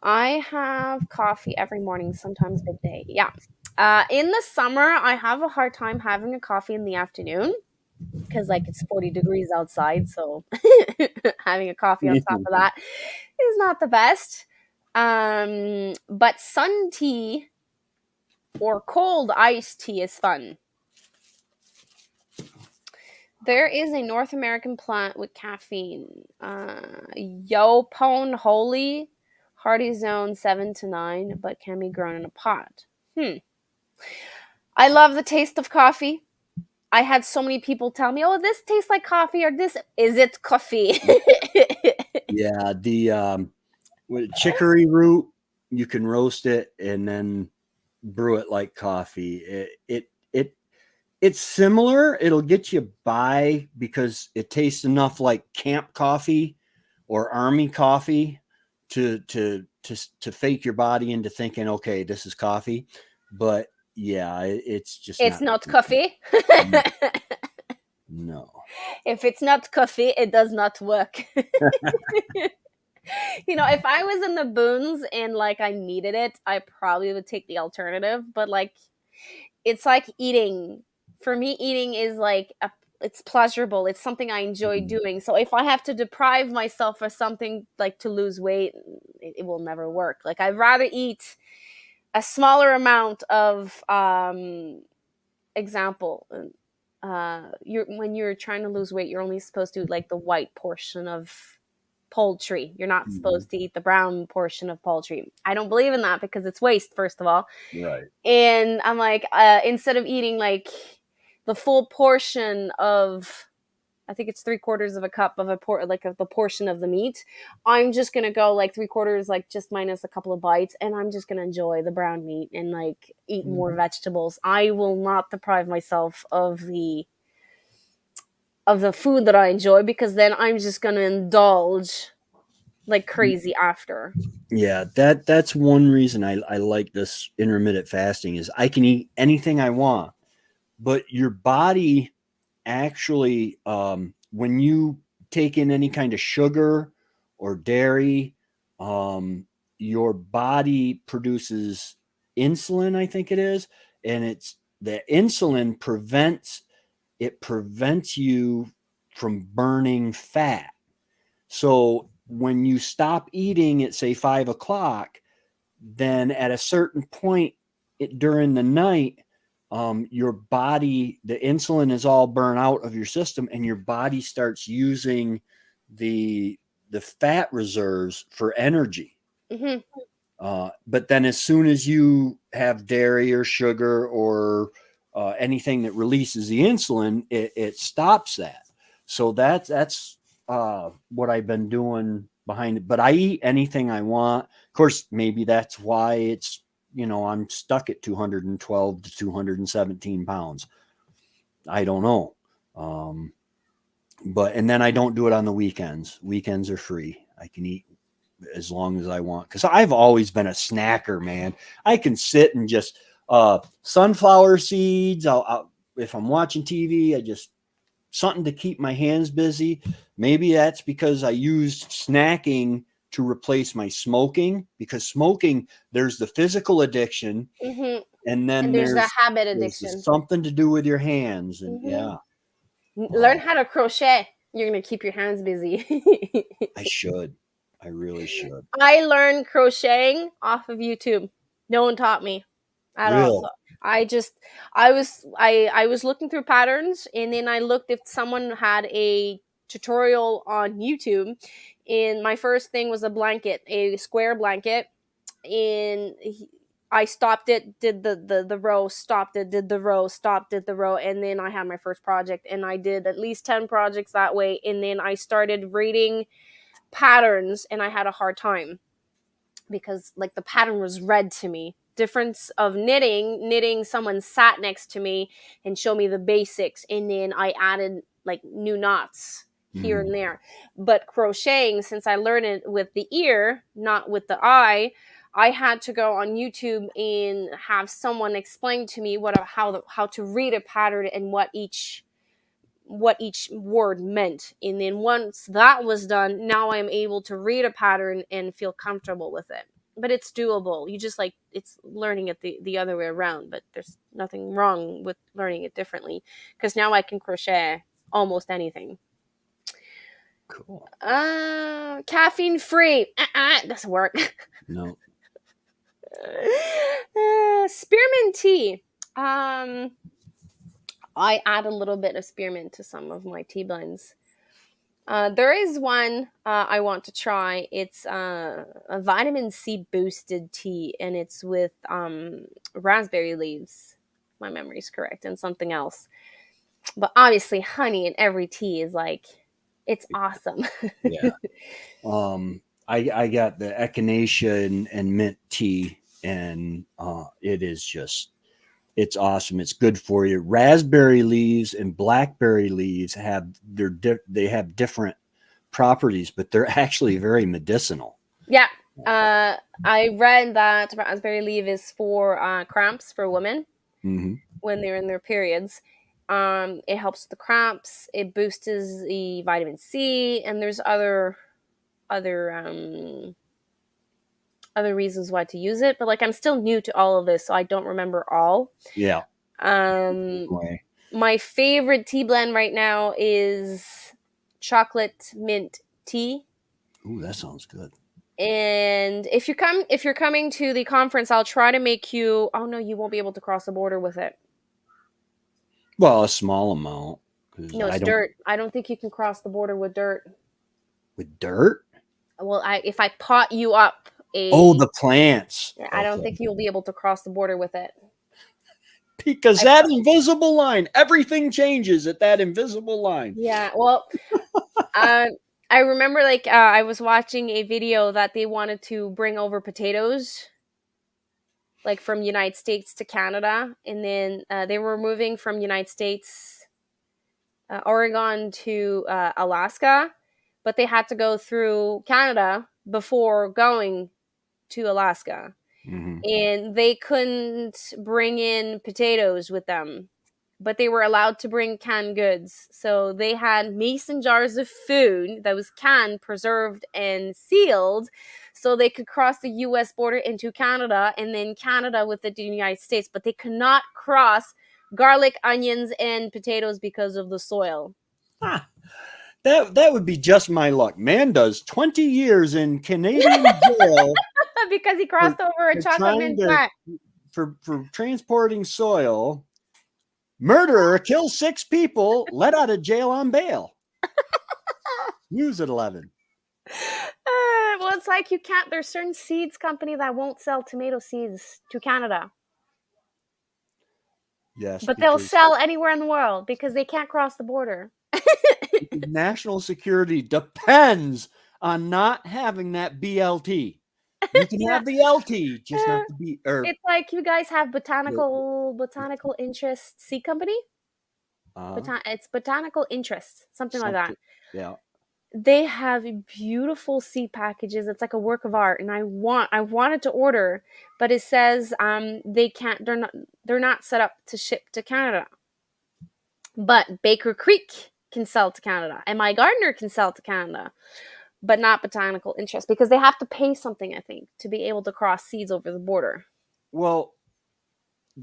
I have coffee every morning, sometimes midday. Yeah. In the summer, I have a hard time having a coffee in the afternoon because, like, it's 40 degrees outside. So having a coffee on top of that is not the best. But sun tea or cold iced tea is fun. There is a North American plant with caffeine. Yopon Holy, hardy zone 7 to 9, but can be grown in a pot. I love the taste of coffee. I had so many people tell me, "Oh, this tastes like coffee," or "This is it coffee?" Yeah, the with chicory root, you can roast it and then brew it like coffee. It's similar. It'll get you by because it tastes enough like camp coffee or army coffee to fake your body into thinking, okay, this is coffee. But yeah, it's just It's not. not coffee. No. If it's not coffee, it does not work. If I was in the boons and like I needed it, I probably would take the alternative. But like, it's like eating. For me, eating is like it's pleasurable. It's something I enjoy Mhm. doing. So if I have to deprive myself of something like to lose weight, it will never work. Like I'd rather eat a smaller amount of example. You're when you're trying to lose weight, you're only supposed to eat like the white portion of poultry. You're not Mhm. supposed to eat the brown portion of poultry. I don't believe in that because it's waste, first of all. Right. And I'm like, instead of eating like the full portion of I think it's 3/4 of a cup of like of the portion of the meat. I'm just gonna go like 3/4, like just minus a couple of bites, and I'm just gonna enjoy the brown meat and like eat more Mhm. vegetables. I will not deprive myself of the food that I enjoy, because then I'm just gonna indulge like crazy after. Yeah, that's one reason I like this intermittent fasting is I can eat anything I want, but your body actually, when you take in any kind of sugar or dairy, um, your body produces insulin, I think it is, and it's the insulin prevents you from burning fat. So when you stop eating at say 5 o'clock, then at a certain point during the night, your body, the insulin is all burned out of your system, and your body starts using the the fat reserves for energy. Hmm. But then, as soon as you have dairy or sugar or anything that releases the insulin, it stops that. So that's what I've been doing behind it. But I eat anything I want. Of course, maybe that's why I'm stuck at 212 to 217 pounds. I don't know. Um, but and then I don't do it on the weekends. Weekends are free. I can eat as long as I want because I've always been a snacker, man. I can sit and just sunflower seeds. If I'm watching TV, I just something to keep my hands busy. Maybe that's because I used snacking to replace my smoking because smoking there's the physical addiction Hmm. and And then there's the habit there's addiction. something to do with your hands and Hmm. yeah. Learn uh, how to crochet. You're gonna keep your hands busy. I should. I really should. I learned crocheting off of YouTube. No one taught me at all. Really. So I just I was looking through patterns, and then I looked if someone had a tutorial on YouTube. And my first thing was a blanket, a square blanket, and I stopped it, did the row, stopped it, did the row, stopped, did the row, and then I had my first project, and I did at least 10 projects that way, and then I started reading patterns, and I had a hard time because like the pattern was read to me. Difference of knitting, someone sat next to me and showed me the basics, and then I added like new knots here Mhm. and there. But crocheting, since I learned it with the ear, not with the eye, I had to go on YouTube and have someone explain to me how to read a pattern and what each word meant. And then once that was done, now I'm able to read a pattern and feel comfortable with it. But it's doable. You just like it's learning it the other way around, but there's nothing wrong with learning it differently because now I can crochet almost anything. Cool. Caffeine free. Doesn't work. No. Spearmint tea. Um, I add a little bit of spearmint to some of my tea blends. There is one I want to try. It's a vitamin C boosted tea, and it's with raspberry leaves. My memory's correct, and something else. But obviously, honey in every tea is like, it's awesome. Yeah. I got the echinacea and mint tea, and it is just it's awesome. It's good for you. Raspberry leaves and blackberry leaves they have different properties, but they're actually very medicinal. Yeah. I read that raspberry leaf is for cramps for women Mm-hmm. when they're in their periods. It helps with the cramps. It boosts the vitamin C, and there's other other reasons why to use it. But like I'm still new to all of this, so I don't remember all. Yeah. Um, Anyway. my favorite tea blend right now is chocolate mint tea. Ooh, that sounds good. And if you're coming to the conference, I'll try to make you. Oh no, you won't be able to cross the border with it. Well, a small amount because No, I it's don't dirt. I don't think you can cross the border with dirt. with dirt. Well, I if I pot you up Oh, a, the plants. I don't Okay. think you'll be able to cross the border with it. Because that invisible line, everything changes at that invisible line. Yeah, well, uh, I remember like I was watching a video that they wanted to bring over potatoes like from United States to Canada, and then they were moving from United States, Oregon to Alaska, but they had to go through Canada before going to Alaska, Mm-hmm. and they couldn't bring in potatoes with them, but they were allowed to bring canned goods. So they had mason jars of food that was canned, preserved, and sealed so they could cross the US border into Canada and then Canada with the United States, but they could not cross garlic, onions, and potatoes because of the soil. Ah, that would be just my luck. Man does 20 years in Canadian jail Because he for, crossed over a for chocolate trying mint to plant. for transporting soil. Murderer kills 6 people, let out of jail on bail. News at 11. Well, it's like you can't. There's certain seeds company that won't sell tomato seeds to Canada, Yes, but they'll because sell anywhere in the world because they can't cross the border. national security depends on not having that BLT. You can Yeah, have the LT, just uh, not the B or it's like you guys have the botanical interest seed company. uh It's botanical interest, something like that. something. Yeah. They have beautiful seed packages. It's like a work of art, and I wanted to order, but it says they can't. They're not set up to ship to Canada. But Baker Creek can sell to Canada, and my gardener can sell to Canada, but not botanical interest because they have to pay something, I think, to be able to cross seeds over the border. Well,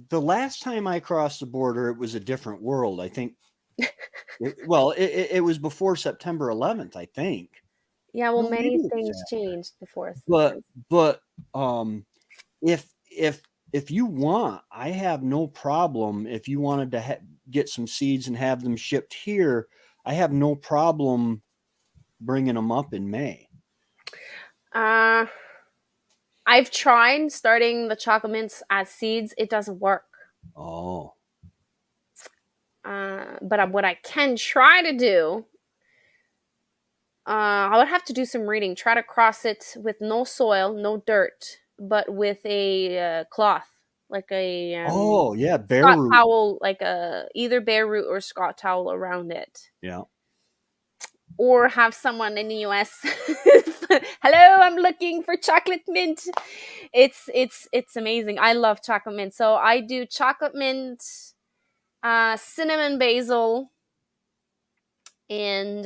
the last time I crossed the border, it was a different world. I think. It was before September 11th. I think. Yeah, well, No, maybe many it was things changed before but since. but if if you want, I have no problem. If you wanted to get some seeds and have them shipped here, I have no problem bringing them up in May. Uh, I've tried starting the chocolate mints as seeds. It doesn't work. Oh, But what I can try to do, I would have to do some reading. Try to cross it with no soil, no dirt, but with a cloth, like a yeah, bare Scott root. towel, like a either bare root or Scott towel around it, Yeah. or have someone in the US. Hello, I'm looking for chocolate mint. It's amazing. I love chocolate mint. So I do chocolate mint, cinnamon basil, and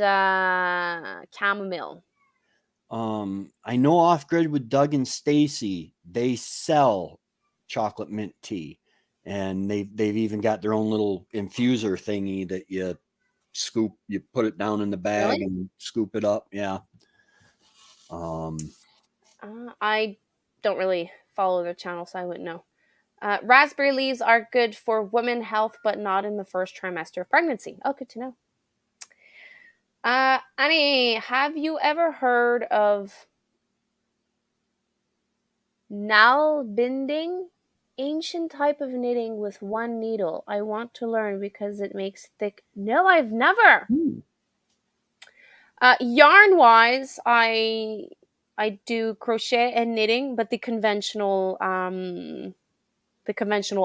chamomile. I know Off Grid with Doug and Stacy, they sell chocolate mint tea, and they've even got their own little infuser thingy that you put it down in the bag Really? and scoop it up. Yeah. Um, I don't really follow their channel, so I wouldn't know. Raspberry leaves are good for women health, but not in the first trimester of pregnancy. Oh, good to know. Annie, have you ever heard of nail binding? Ancient type of knitting with one needle. I want to learn because it makes thick. No, I've never. hmm. Yarn wise, I do crochet and knitting, but the conventional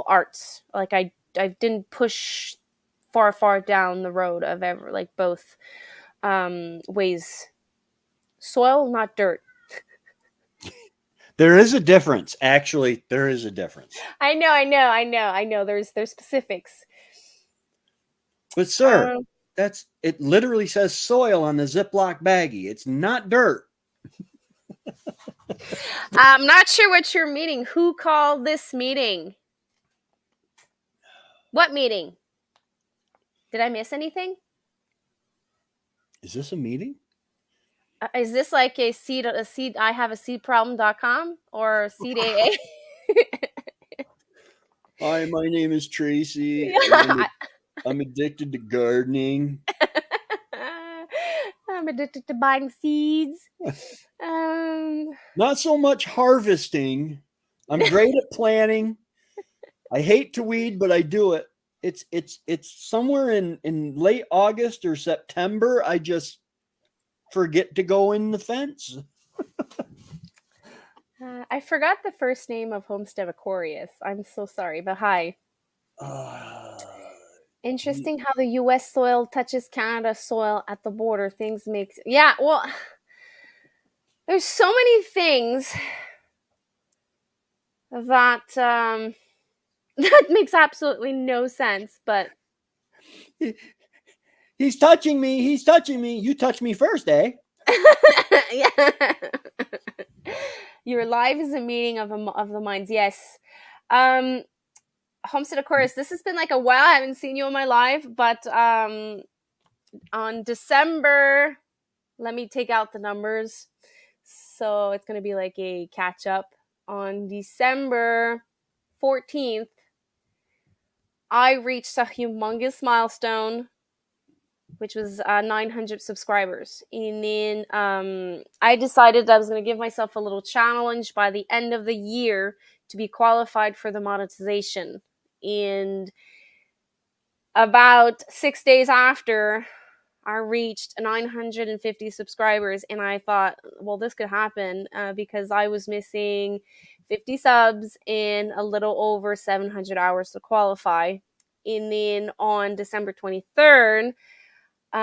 arts. Like I didn't push far down the road of ever like both ways. Soil, not dirt. There is a difference. Actually, there is a difference. I know. There's specifics. But sir, Um, that's it. Literally says soil on the Ziploc baggie. It's not dirt. I'm not sure what you're meeting. Who called this meeting? What meeting? Did I miss anything? Is this a meeting? Is this like a seed I have a seed problem.com or seed AA? Hi, my name is Tracy, and Yeah. I'm addicted to gardening. I'm addicted to buying seeds. Um, Not so much harvesting. I'm great at planting. I hate to weed, but I do it. It's somewhere in late August or September. I just forget to go in the fence. I forgot the first name of Homestead Aquarius. I'm so sorry, but hi. Uh, Interesting how the US soil touches Canada soil at the border. Things make yeah, well, there's so many things that that makes absolutely no sense, but he's touching me. He's touching me. You touch me first, eh? yeah. Your life is a meeting of the minds. Yes. Um Homestead Aquarius, this has been like a while. I haven't seen you in my life, but on December, let me take out the numbers. So it's going to be like a catch up. On December 14th, I reached a humongous milestone, which was 900 subscribers. And then I decided I was going to give myself a little challenge by the end of the year to be qualified for the monetization. And about 6 days after, I reached 950 subscribers, and I thought, well, this could happen because I was missing 50 subs and a little over 700 hours to qualify. And then on December 23rd, it's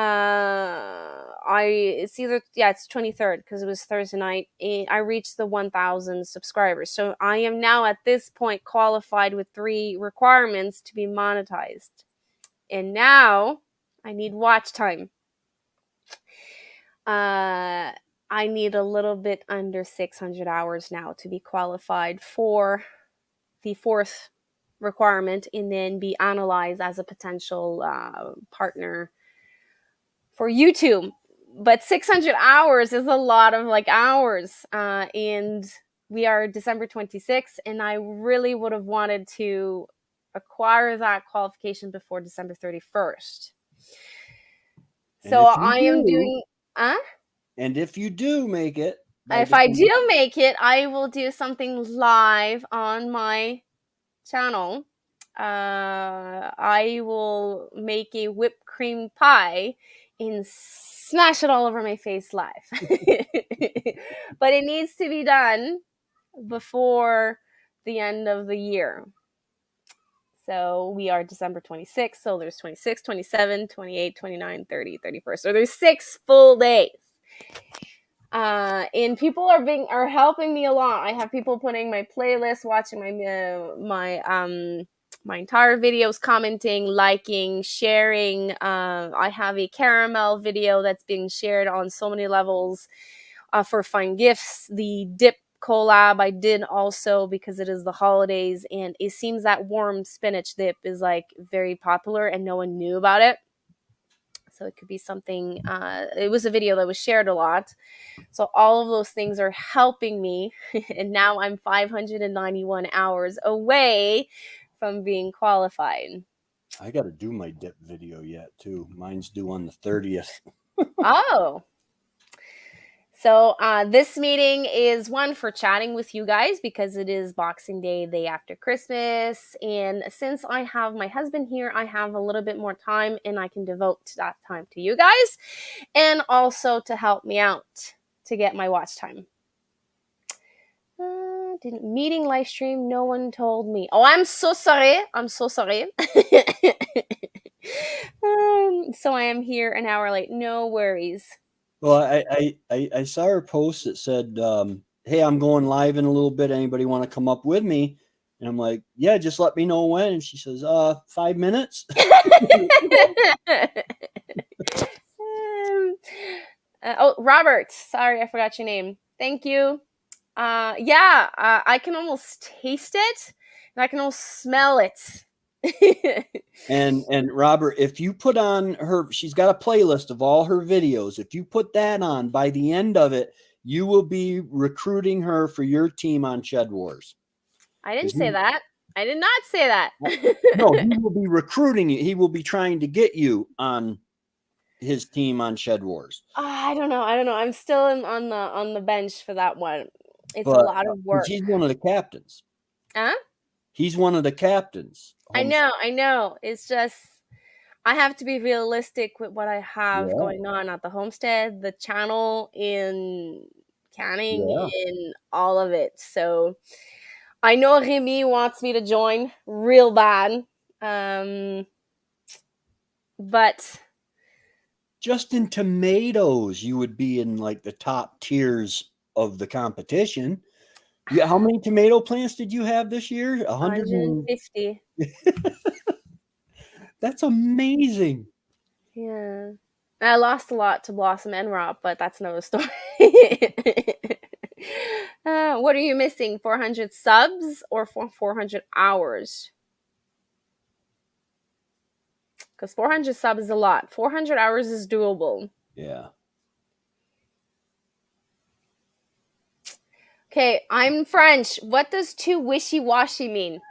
23rd because it was Thursday night. I reached the 1,000 subscribers, so I am now at this point qualified with 3 requirements to be monetized, and now I need watch time. I need a little bit under 600 hours now to be qualified for the 4th requirement and then be analyzed as a potential partner for YouTube. But 600 hours is a lot of like hours. And we are December 26th, and I really would have wanted to acquire that qualification before December 31st. And So if you I am do, doing, huh? and if you do make it by If I December, do make it, I will do something live on my channel. I will make a whipped cream pie and smash it all over my face live. But it needs to be done before the end of the year. So we are December 26th. So there's 26, 27, 28, 29, 30, 31st. So there's 6 full days. And people are helping me a lot. I have people putting my playlist, watching my entire videos, commenting, liking, sharing. I have a caramel video that's being shared on so many levels for fun gifts. The dip collab I did also because it is the holidays, and it seems that warm spinach dip is like very popular and no one knew about it. So it could be something. It was a video that was shared a lot. So all of those things are helping me. And now I'm 591 hours away from being qualified. I got to do my dip video yet too. Mine's due on the 30th. Oh. So this meeting is one for chatting with you guys because it is Boxing Day, day after Christmas. And since I have my husband here, I have a little bit more time and I can devote that time to you guys and also to help me out to get my watch time. Didn't meeting live stream. No one told me. Oh, I'm so sorry. I'm so sorry. So I am here an hour late. No worries. Well, I saw her post that said, "Hey, I'm going live in a little bit. Anybody want to come up with me?" And I'm like, "Yeah, just let me know when." And she says, 5 minutes." Oh, Robert. Sorry, I forgot your name. Thank you. I can almost taste it, and I can almost smell it. And Robert, if you put on her, she's got a playlist of all her videos. If you put that on, by the end of it, you will be recruiting her for your team on Shed Wars. I didn't say that. I did not say that. No, he will be recruiting you. He will be trying to get you on his team on Shed Wars. I don't know. I'm still on the bench for that one. It's a But lot of work. she's one of the captains. Huh? He's one of the captains. I know. It's just I have to be realistic with what I have Yeah, going on at the homestead, the channel, in canning, yeah. in all of it. So I know Remy wants me to join real bad. Um, but Just in tomatoes, you would be in like the top tiers of the competition. Yeah, how many tomato plants did you have this year? 100 and 150. that's amazing. Yeah. I lost a lot to Blossom and Rob, but that's another story. What are you missing? 400 subs or 400 hours? Because 400 subs is a lot. 400 hours is doable. Yeah. Okay, I'm French. What does too wishy washy mean?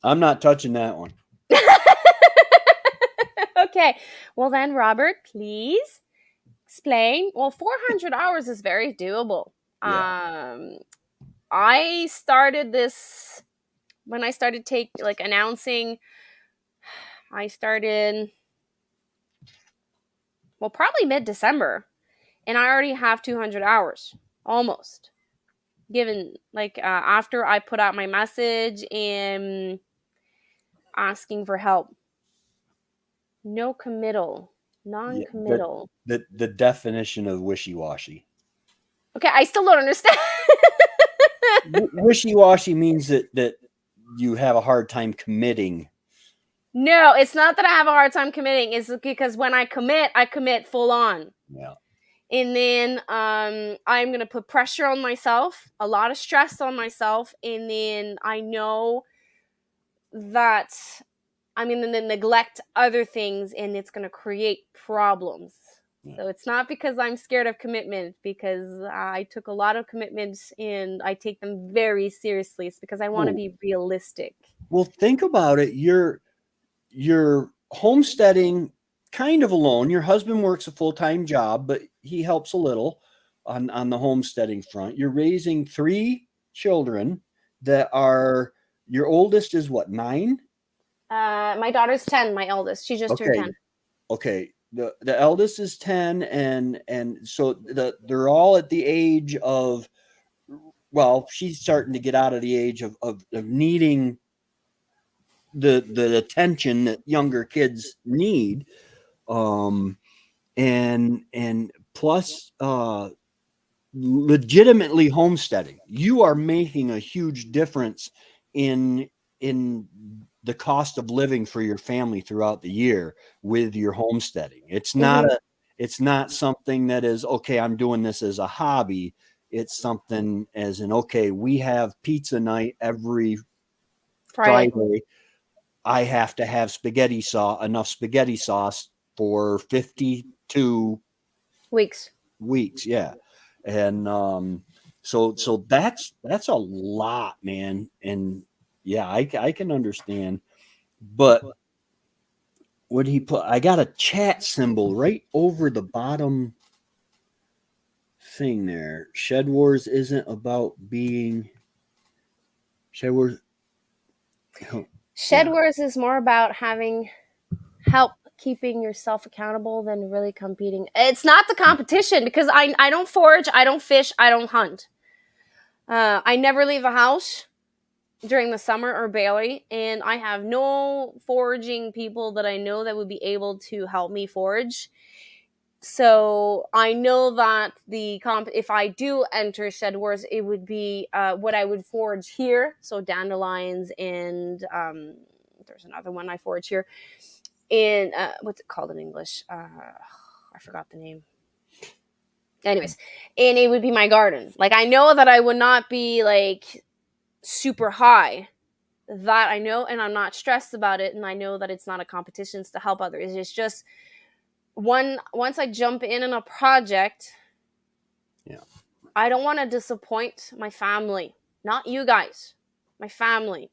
I'm not touching that one. Okay, well then, Robert, please explain. Well, 400 hours is very doable. Yeah. I started this when I started announcing. I started, well, probably mid December, and I already have 200 hours almost. Given after I put out my message and asking for help, no committal, Yeah. The non-committal. the definition of wishy-washy. Okay, I still don't understand. Wishy-washy means that you have a hard time committing. No, it's not that I have a hard time committing. It's because when I commit full on. Yeah. And then I'm gonna put pressure on myself, a lot of stress on myself, and then I know that I'm gonna neglect other things, and it's gonna create problems. Yeah. So it's not because I'm scared of commitment, because I took a lot of commitments and I take them very seriously. It's because I want to Oh, be realistic. well, think about it. You're homesteading kind of alone. Your husband works a full-time job, but he helps a little on the homesteading front. You're raising three children that are your oldest is what, 9? My daughter's 10, my eldest. She just turned Okay. 10. Okay. The eldest is 10 and so they're all at the age of, well, she's starting to get out of the age of needing the attention that younger kids need. Um and plus legitimately homesteading, you are making a huge difference in in the cost of living for your family throughout the year with your homesteading. Mm-hmm. It's not something that is okay, I'm doing this as a hobby. It's something as in, okay, we have pizza night every Friday. Friday. I have to have enough spaghetti sauce for 52 Weeks. weeks. Yeah. And so that's a lot, man. And yeah, I can understand. But what he put, I got a chat symbol right over the bottom thing there. Shed Wars isn't about being Shed Wars. Shed Yeah. Wars is more about having help keeping yourself accountable than really competing. It's not the competition because I don't forage, I don't fish, I don't hunt. I never leave a house during the summer or barely, and I have no foraging people that I know that would be able to help me forage. So I know that if I do enter Shed Wars, it would be what I would forage here. So dandelions and there's another one I forage here. And what's it called in English? I forgot the name. Anyways, and it would be my garden. Like I know that I would not be like super high. That I know, and I'm not stressed about it, and I know that it's not a competition to help others. It's just once I jump in a project, Yeah. I don't want to disappoint my family, not you guys, my family,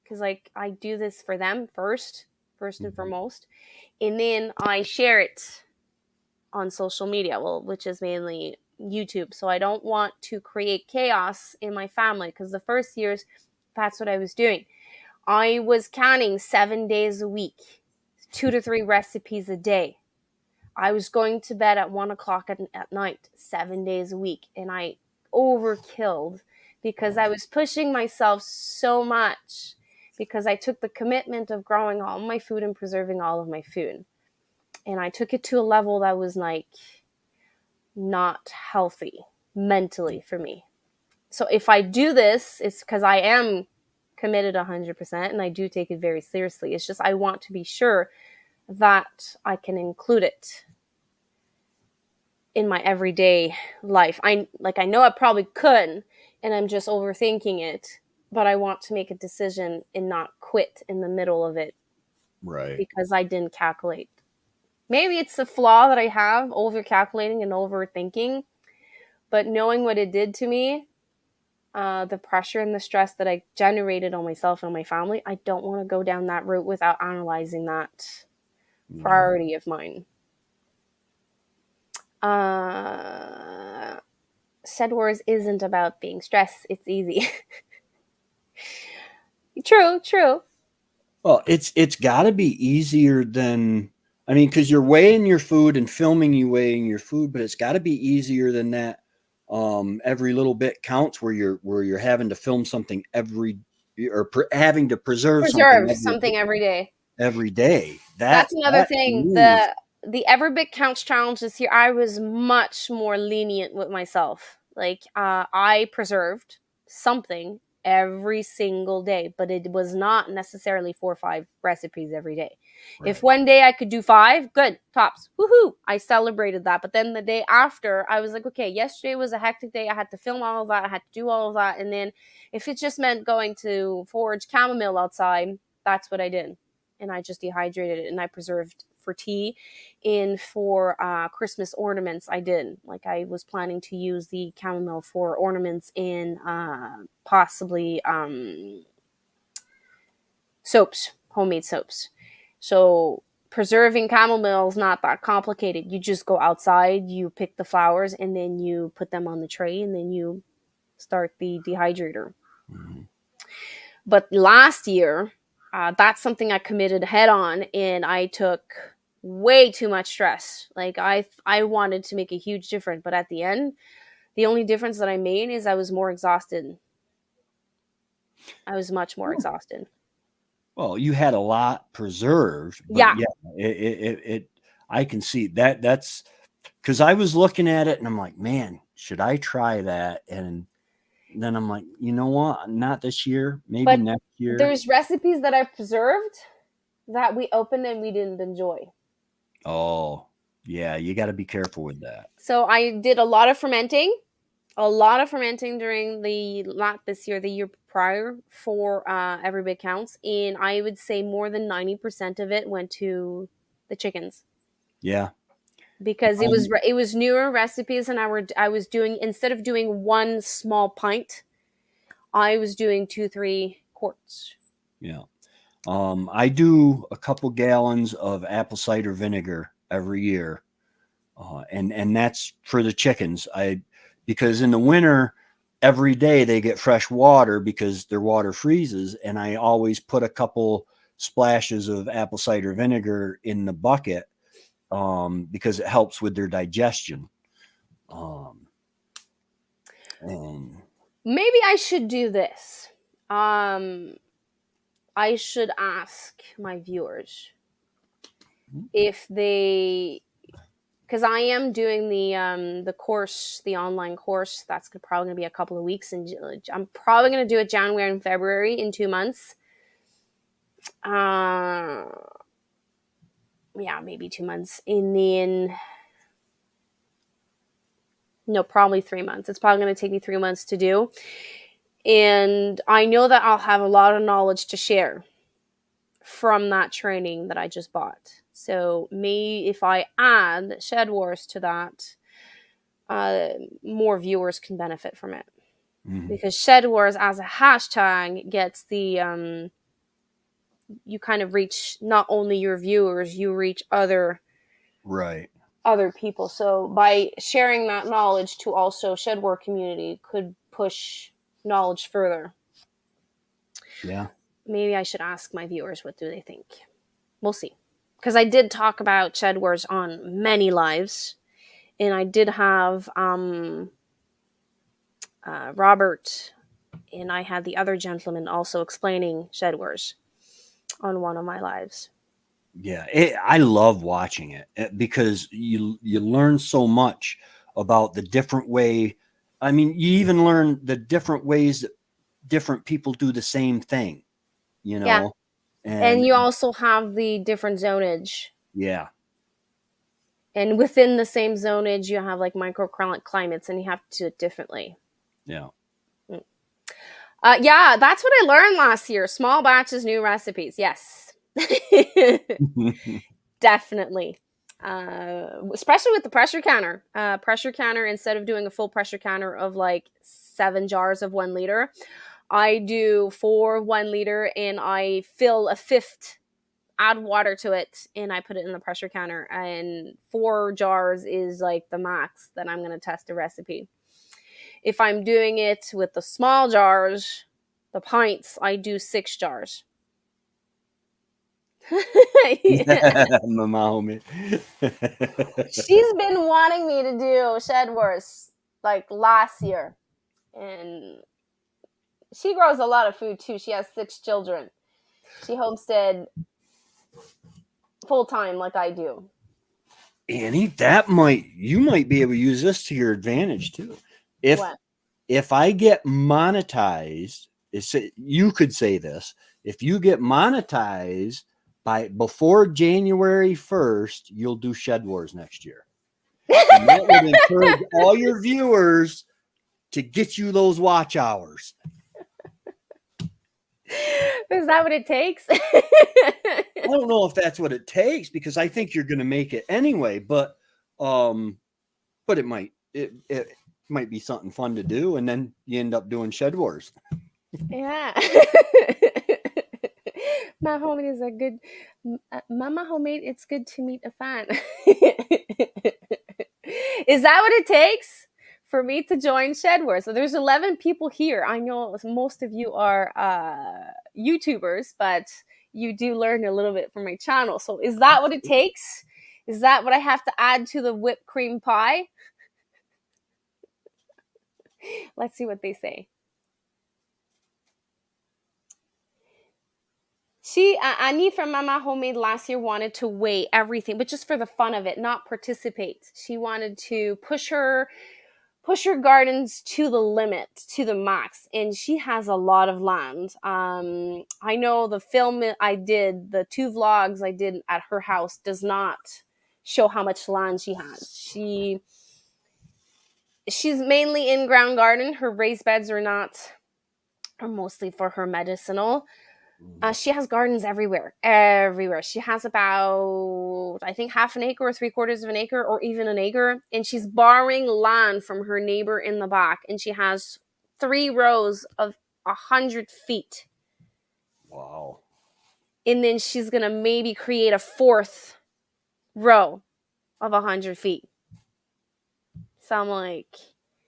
because like I do this for them first and Mhm. foremost, and then I share it on social media. Well, which is mainly YouTube. So I don't want to create chaos in my family, because the first years, that's what I was doing. I was canning 7 days a week, 2 to 3 recipes a day. I was going to bed at 1 o'clock at night, 7 days a week. And I overkilled because I was pushing myself so much, because I took the commitment of growing all my food and preserving all of my food. And I took it to a level that was like not healthy mentally for me. So if I do this, it's because I am committed 100% and I do take it very seriously. It's just I want to be sure that I can include it in my everyday life. I know I probably could, and I'm just overthinking it, but I want to make a decision and not quit in the middle of it Right. because I didn't calculate. Maybe it's a flaw that I have, over calculating and overthinking, but knowing what it did to me, the pressure and the stress that I generated on myself and my family, I don't want to go down that route without analyzing that Yeah. priority of mine. Uh, Said Wars isn't about being stressed. It's easy. True, true. Well, it's got to be easier than, I mean, because you're weighing your food and filming you weighing your food, but it's got to be easier than that. Every little bit counts, where you're having to film something every, or having to preserve something Preserve something every day. every day. That's That another that to thing. me is The Every Bit Counts challenge this year, I was much more lenient with myself. Like, I preserved something every single day, but it was not necessarily 4 or 5 recipes every day. If right. one day I could do 5, good, tops, woohoo! I celebrated that. But then the day after, I was like, okay, yesterday was a hectic day. I had to film all of that. I had to do all of that, and then if it just meant going to forage chamomile outside, that's what I did, and I just dehydrated it and I preserved for tea. And for Christmas ornaments, I did. Like, I was planning to use the chamomile for ornaments in possibly soaps, homemade soaps. So preserving chamomile is not that complicated. You just go outside, you pick the flowers, and then you put them on the tray, and then you start the dehydrator. Mhm. But last year, that's something I committed head on, and I took way too much stress. Like, I wanted to make a huge difference, but at the end, the only difference that I made is I was more exhausted. I was much more exhausted. Well, you had a lot preserved, but Yeah, yeah, I can see that. That's because I was looking at it and I'm like, man, should I try that? And then I'm like, you know what? Not this year, maybe but next year. there's recipes that I preserved that we opened and we didn't enjoy. Oh, yeah, you got to be careful with that. So I did a lot of fermenting during the not this year, the year prior, for Every Bit Counts, and I would say more than 90% of it went to the chickens, Yeah. because Um, it was newer recipes, and I was doing, instead of doing one small pint, I was doing 2 3 quarts. yeah. I do a couple gallons of apple cider vinegar every year, and that's for the chickens. I Because in the winter, every day they get fresh water because their water freezes, and I always put a couple splashes of apple cider vinegar in the bucket, because it helps with their digestion. Um, and Maybe I should do this. Um, I should ask my viewers if they, because I am doing the course, the online course. That's probably going to be a couple of weeks, and I'm probably going to do it January and February, in 2 months. Uh, yeah, maybe 2 months, and then no, probably 3 months. It's probably going to take me 3 months to do, and I know that I'll have a lot of knowledge to share from that training that I just bought. So maybe if I add Shed Wars to that, uh, more viewers can benefit from it, mhm, because Shed Wars as a hashtag gets the you kind of reach not only your viewers, you reach other right. other people. So by sharing that knowledge to also Shedwar community could push knowledge further. Yeah. Maybe I should ask my viewers what do they think. We'll see. Because I did talk about Shedwars on many lives, and I did have Robert, and I had the other gentleman also explaining Shedwars on one of my lives. Yeah, I love watching it because you learn so much about the different way. I mean, you even learn the different ways that different people do the same thing, you Yeah. know? And And you also have the different zonage. yeah, And within the same zonage, you have like microclimates, and you have to do it differently. yeah. Yeah, that's what I learned last year. Small batches, new recipes. Yes. Definitely. Especially with the pressure canner. Pressure canner, instead of doing a full pressure canner of like 7 jars of 1 liter, I do 4 1 liter and I fill a fifth, add water to it, and I put it in the pressure canner. And 4 jars is like the max that I'm going to test a recipe. If I'm doing it with the small jars, the pints, I do 6 jars. Mama homie. She's been wanting me to do Shed Wars like last year. And she grows a lot of food too. She has 6 children. She homestead full time like I do. Annie, you might be able to use this to your advantage too. If What? if I get monetized, you could say this. If you get monetized by before January 1st, you'll do Shed Wars next year. And that would encourage all your viewers to get you those watch hours. Is that what it takes? I don't know if that's what it takes because I think you're going to make it anyway, but it might be something fun to do, and then you end up doing Shed Wars. Yeah. My homie is a good Mama homemade. It's good to meet a fan. Is that what it takes for me to join Shed Wars? So there's 11 people here. I know most of you are YouTubers, but you do learn a little bit from my channel. So is that what it takes? Is that what I have to add to the whipped cream pie? Let's see what they say. Annie from Mama Homemade last year wanted to weigh everything, but just for the fun of it, not participate. She wanted to push her gardens to the limit, to the max, and she has a lot of land. I know the film I did, the 2 vlogs I did at her house, does not show how much land she has. She's mainly in ground garden. Her raised beds are mostly for her medicinal. She has gardens everywhere, everywhere. She has about, I think, half an acre or 3/4 of an acre or even an acre. And she's borrowing land from her neighbor in the back. And she has 3 rows of 100 feet. Wow. And then she's going to maybe create a 4th row of 100 feet. So I'm like,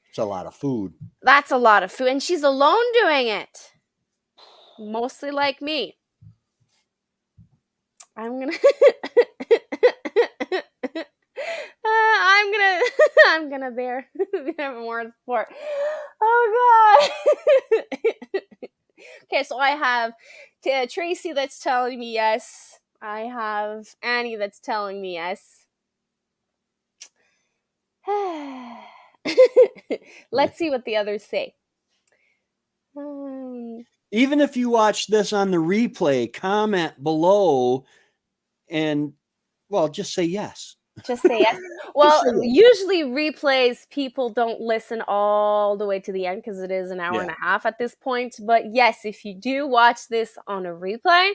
it's a lot of food. That's a lot of food. And she's alone doing it. Mostly like me. I'm gonna I'm gonna bear more support. Oh god. Okay, so I have Tracy that's telling me yes. I have Annie that's telling me yes. Let's see what the others say. Even if you watch this on the replay, comment below and, well, just say yes. Just say yes. Well, usually replays, people don't listen all the way to the end because it is an hour and a half at this point. But yes, if you do watch this on a replay,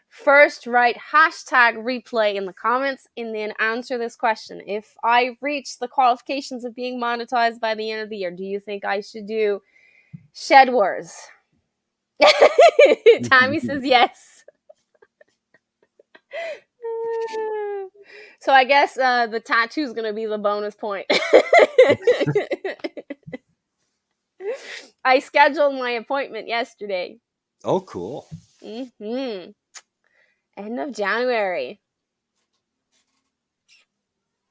first write #replay in the comments and then answer this question. If I reach the qualifications of being monetized by the end of the year, do you think I should do Shed Wars? Tammy says yes. So I guess the tattoo is gonna be the bonus point. I scheduled my appointment yesterday. Oh, cool. Mm-hmm. End of January,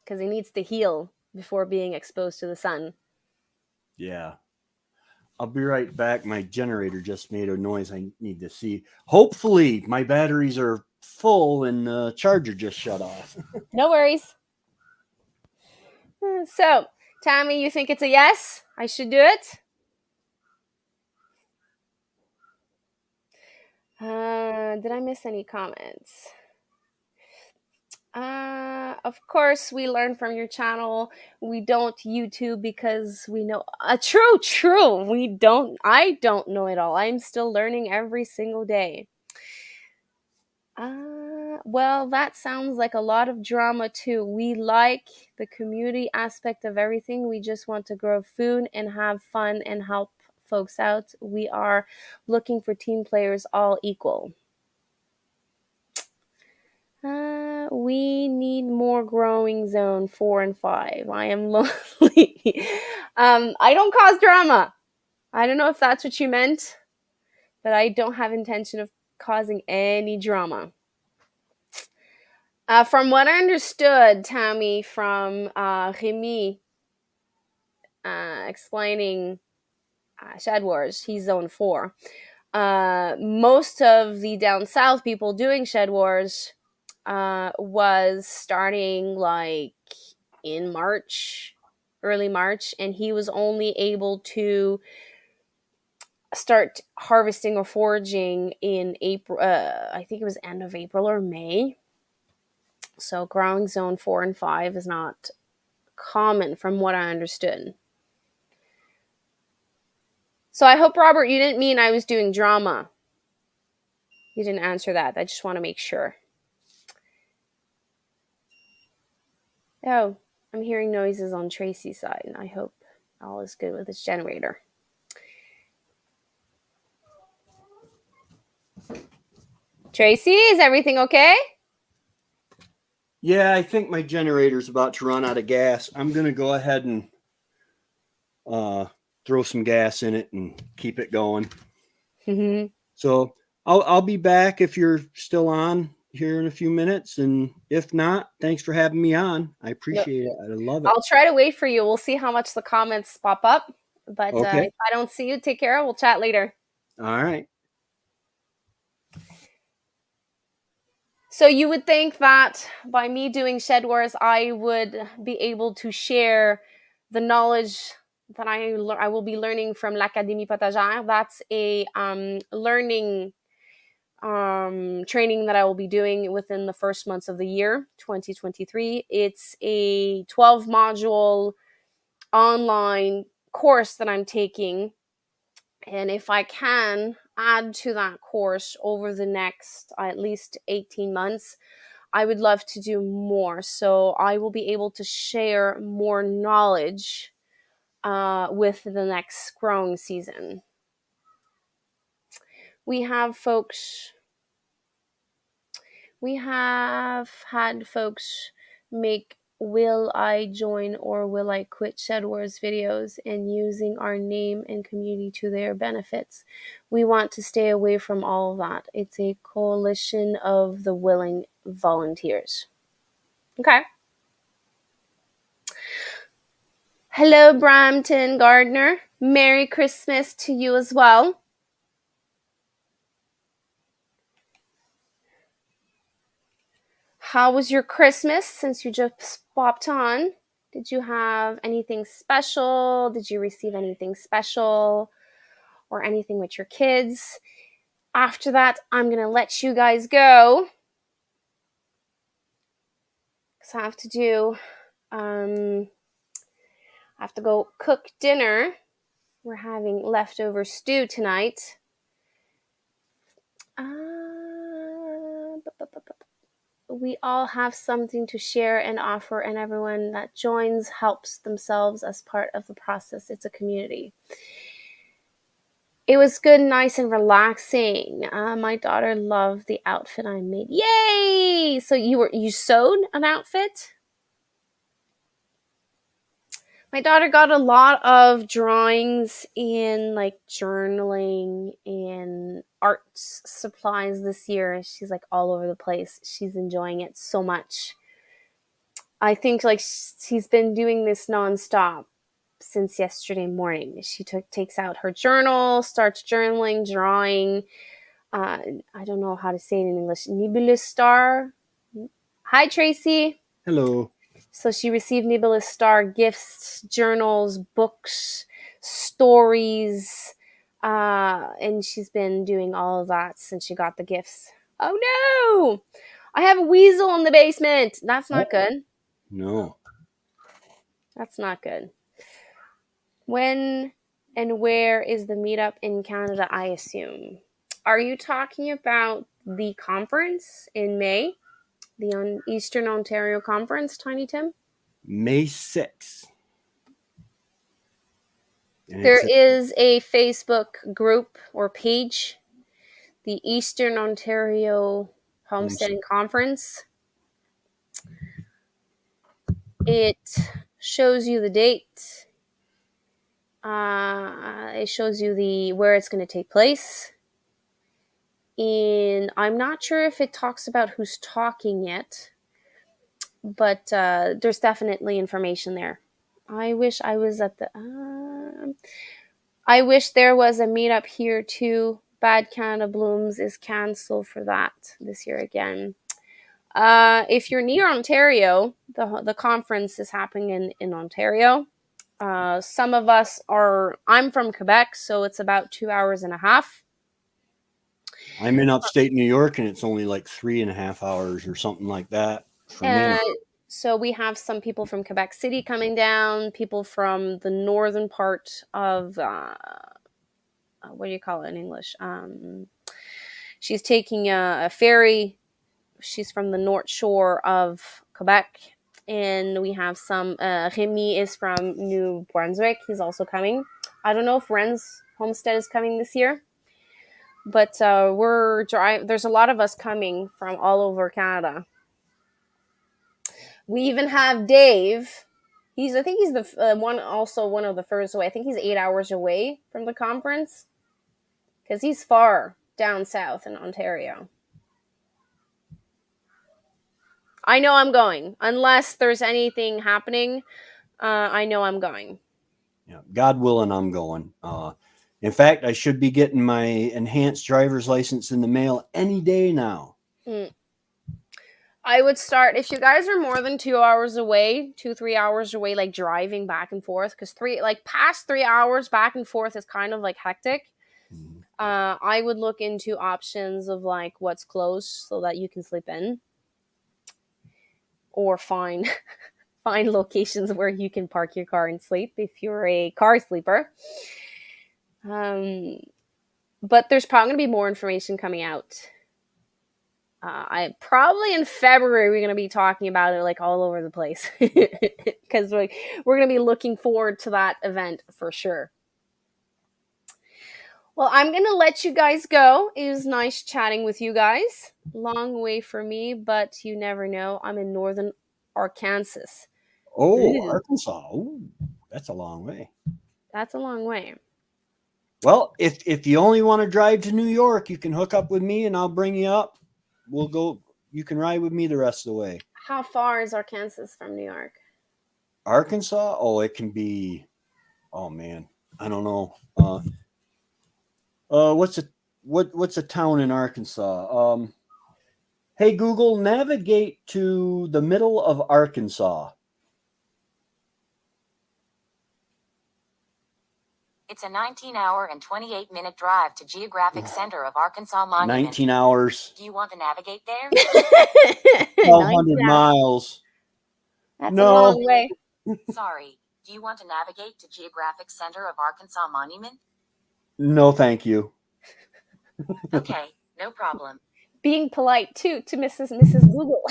because he needs to heal before being exposed to the sun. Yeah. I'll be right back. My generator just made a noise. I need to see. Hopefully, my batteries are full and the charger just shut off. No worries. So, Tammy, you think it's a yes? I should do it? Did I miss any comments? Of course, we learn from your channel. We don't YouTube because we know. True. I don't know it all. I'm still learning every single day. Well, that sounds like a lot of drama too. We like the community aspect of everything. We just want to grow food and have fun and help folks out. We are looking for team players all equal. We need more growing zone 4 and 5. I am lonely. I don't cause drama. I don't know if that's what you meant, but I don't have intention of causing any drama. From what I understood, Tammy, from Remy explaining Shed Wars, he's zone 4. Most of the down south people doing Shed Wars was starting like in March, early March, and he was only able to start harvesting or foraging in April. I think it was end of April or May. So growing zone 4 and 5 is not common from what I understood. So I hope, Robert, you didn't mean I was doing drama. You didn't answer that. I just want to make sure. Oh, I'm hearing noises on Tracy's side, and I hope all is good with this generator. Tracy, is everything okay? Yeah, I think my generator's about to run out of gas. I'm going to go ahead and throw some gas in it and keep it going. Mm-hmm. So I'll be back if you're still on here in a few minutes, and if not, thanks for having me on. I appreciate it. I love it. I'll try to wait for you. We'll see how much the comments pop up. But Okay. if I don't see you, take care. We'll chat later. All right. So you would think that by me doing Shed Wars, I would be able to share the knowledge that I will be learning from l'Académie Potagère. That's a learning training that I will be doing within the first months of the year, 2023. It's a 12 module online course that I'm taking. And if I can add to that course over the next at least 18 months, I would love to do more. So I will be able to share more knowledge with the next growing season. We have had folks make will I join or will I quit Shed Wars videos and using our name and community to their benefits. We want to stay away from all of that. It's a coalition of the willing volunteers. Okay. Hello, Brampton Gardner. Merry Christmas to you as well. How was your Christmas since you just popped on? Did you have anything special? Did you receive anything special or anything with your kids? After that, I'm going to let you guys go because I have to I have to go cook dinner. We're having leftover stew tonight. We all have something to share and offer, and everyone that joins helps themselves as part of the process. It's a community. It was good, nice, and relaxing. My daughter loved the outfit I made. Yay! So you sewed an outfit? My daughter got a lot of drawings and like journaling and arts supplies this year. She's like all over the place. She's enjoying it so much. I think like she's been doing this nonstop since yesterday morning. She takes out her journal, starts journaling, drawing. Uh, I don't know how to say it in English. Nebulous star. Hi, Tracy. Hello. So she received Nebulous Star gifts, journals, books, stories, and she's been doing all of that since she got the gifts. Oh no! I have a weasel in the basement. That's not Oh, good. no. That's not good. When and where is the meetup in Canada, I assume? Are you talking about the conference in May? The Eastern Ontario Conference, Tiny Tim? May 6th. And There it's at is a Facebook group or page, the Eastern Ontario Homestead. Homesteading Conference. It shows you the date. It shows you the where it's going to take place. And I'm not sure if it talks about who's talking yet, but there's definitely information there. I wish I was at the. I wish there was a meetup here too. Bad Canada Blooms is canceled for that this year again. If you're near Ontario, the conference is happening in Ontario. Some of us are. I'm from Quebec, so it's about 2 hours and a half. I'm in upstate New York, and it's only like 3.5 hours or something like that for me. So we have some people from Quebec City coming down, people from the northern part of what do you call it in English? She's taking a ferry. She's from the North Shore of Quebec, and we have some. Remy is from New Brunswick. He's also coming. I don't know if Ren's homestead is coming this year, but there's a lot of us coming from all over Canada. We even have Dave. I think he's the one of the furthest away. I think he's 8 hours away from the conference because he's far down south in Ontario. I know I'm going unless there's anything happening. I know I'm going. Yeah, God willing, I'm going. In fact, I should be getting my enhanced driver's license in the mail any day now. Mm. I would start if you guys are more than 2 hours away, 3 hours away, like driving back and forth, because past 3 hours back and forth is kind of like hectic. Mhm. I would look into options of like what's close so that you can sleep in, or find find locations where you can park your car and sleep if you're a car sleeper. Um, but there's probably going to be more information coming out. I probably in February we're going to be talking about it like all over the place because we're going to be looking forward to that event for sure. Well, I'm going to let you guys go. It was nice chatting with you guys. Long way for me, but you never know. I'm in northern Arkansas. Oh, Ooh, Arkansas. Ooh, that's a long way. that's a long way. Well, if you only want to drive to New York, you can hook up with me and I'll bring you up. We'll go. You can ride with me the rest of the way. How far is Arkansas from New York? Arkansas? Oh, it can be. Oh man, I don't know. What's a town in Arkansas? Hey Google, navigate to the middle of Arkansas. It's a 19-hour and 28-minute drive to Geographic Center of Arkansas Monument. 19 hours. Do you want to navigate there? 19 1,200 hours. miles. That's a No. long way. Sorry. Do you want to navigate to Geographic Center of Arkansas Monument? No, thank you. Okay, no problem. Being polite too to Mrs. Google.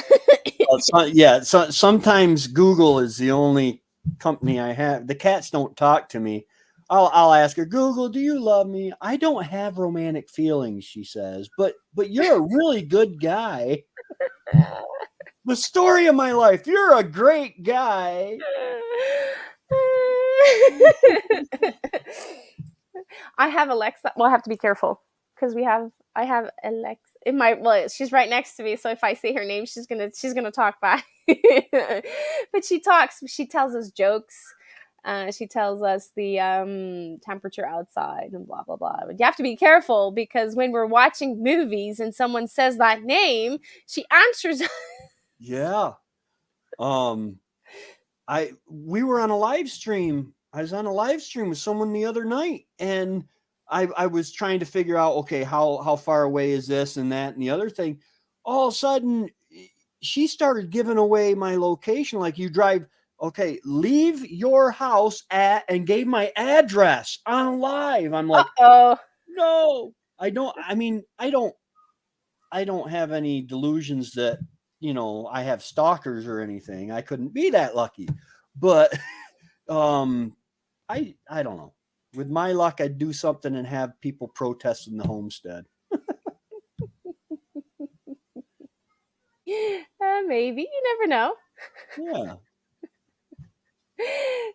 Sometimes Google is the only company I have. The cats don't talk to me. I'll ask her, Google, do you love me? I don't have romantic feelings, she says, but you're a really good guy. The story of my life. You're a great guy. I have Alexa. Well, I have to be careful because I have Alexa in my. Well, she's right next to me, so if I say her name, she's gonna talk back. But she talks. She tells us jokes. She tells us the temperature outside and blah blah blah. But you have to be careful because when we're watching movies and someone says that name, she answers. Yeah. We were on a live stream. I was on a live stream with someone the other night, and I was trying to figure out, okay, how far away is this and that and the other thing. All of a sudden, she started giving away my location. Like, you drive, okay, leave your house at, and gave my address on live. I'm like, Oh, no, I don't. I mean, I don't have any delusions that, I have stalkers or anything. I couldn't be that lucky. But I don't know. With my luck, I'd do something and have people protesting the homestead. maybe you never know. Yeah.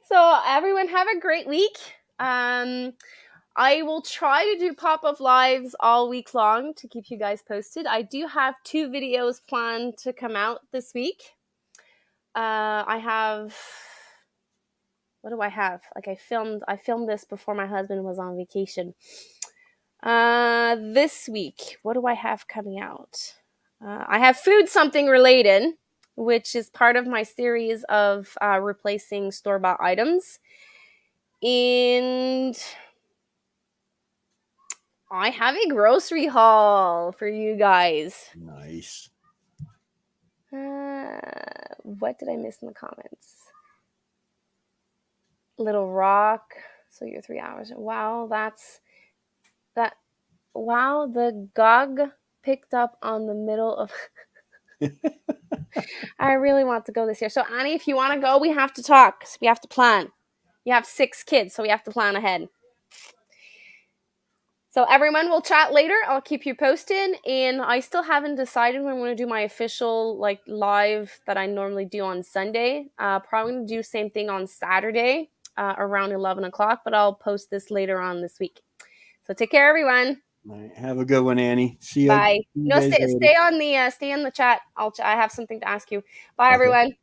So everyone have a great week. I will try to do pop-up lives all week long to keep you guys posted. I do have 2 videos planned to come out this week. I have, what do I have? Like I filmed this before my husband was on vacation. This week, what do I have coming out? I have food something related, which is part of my series of replacing store-bought items. And I have a grocery haul for you guys. Nice. What did I miss in the comments? Little Rock. So you're 3 hours. Wow, that's that. Wow, the GOG picked up on the middle of. I really want to go this year. So Annie, if you want to go, we have to talk. We have to plan. You have 6 kids, so we have to plan ahead. So everyone, will chat later. I'll keep you posted, and I still haven't decided when I'm going to do my official live that I normally do on Sunday. Probably going to do same thing on Saturday around 11 o'clock, but I'll post this later on this week. So take care, everyone. All right, have a good one, Annie. See you. Bye. See you No, guys later. stay on the chat. I have something to ask you. Bye, Okay. everyone.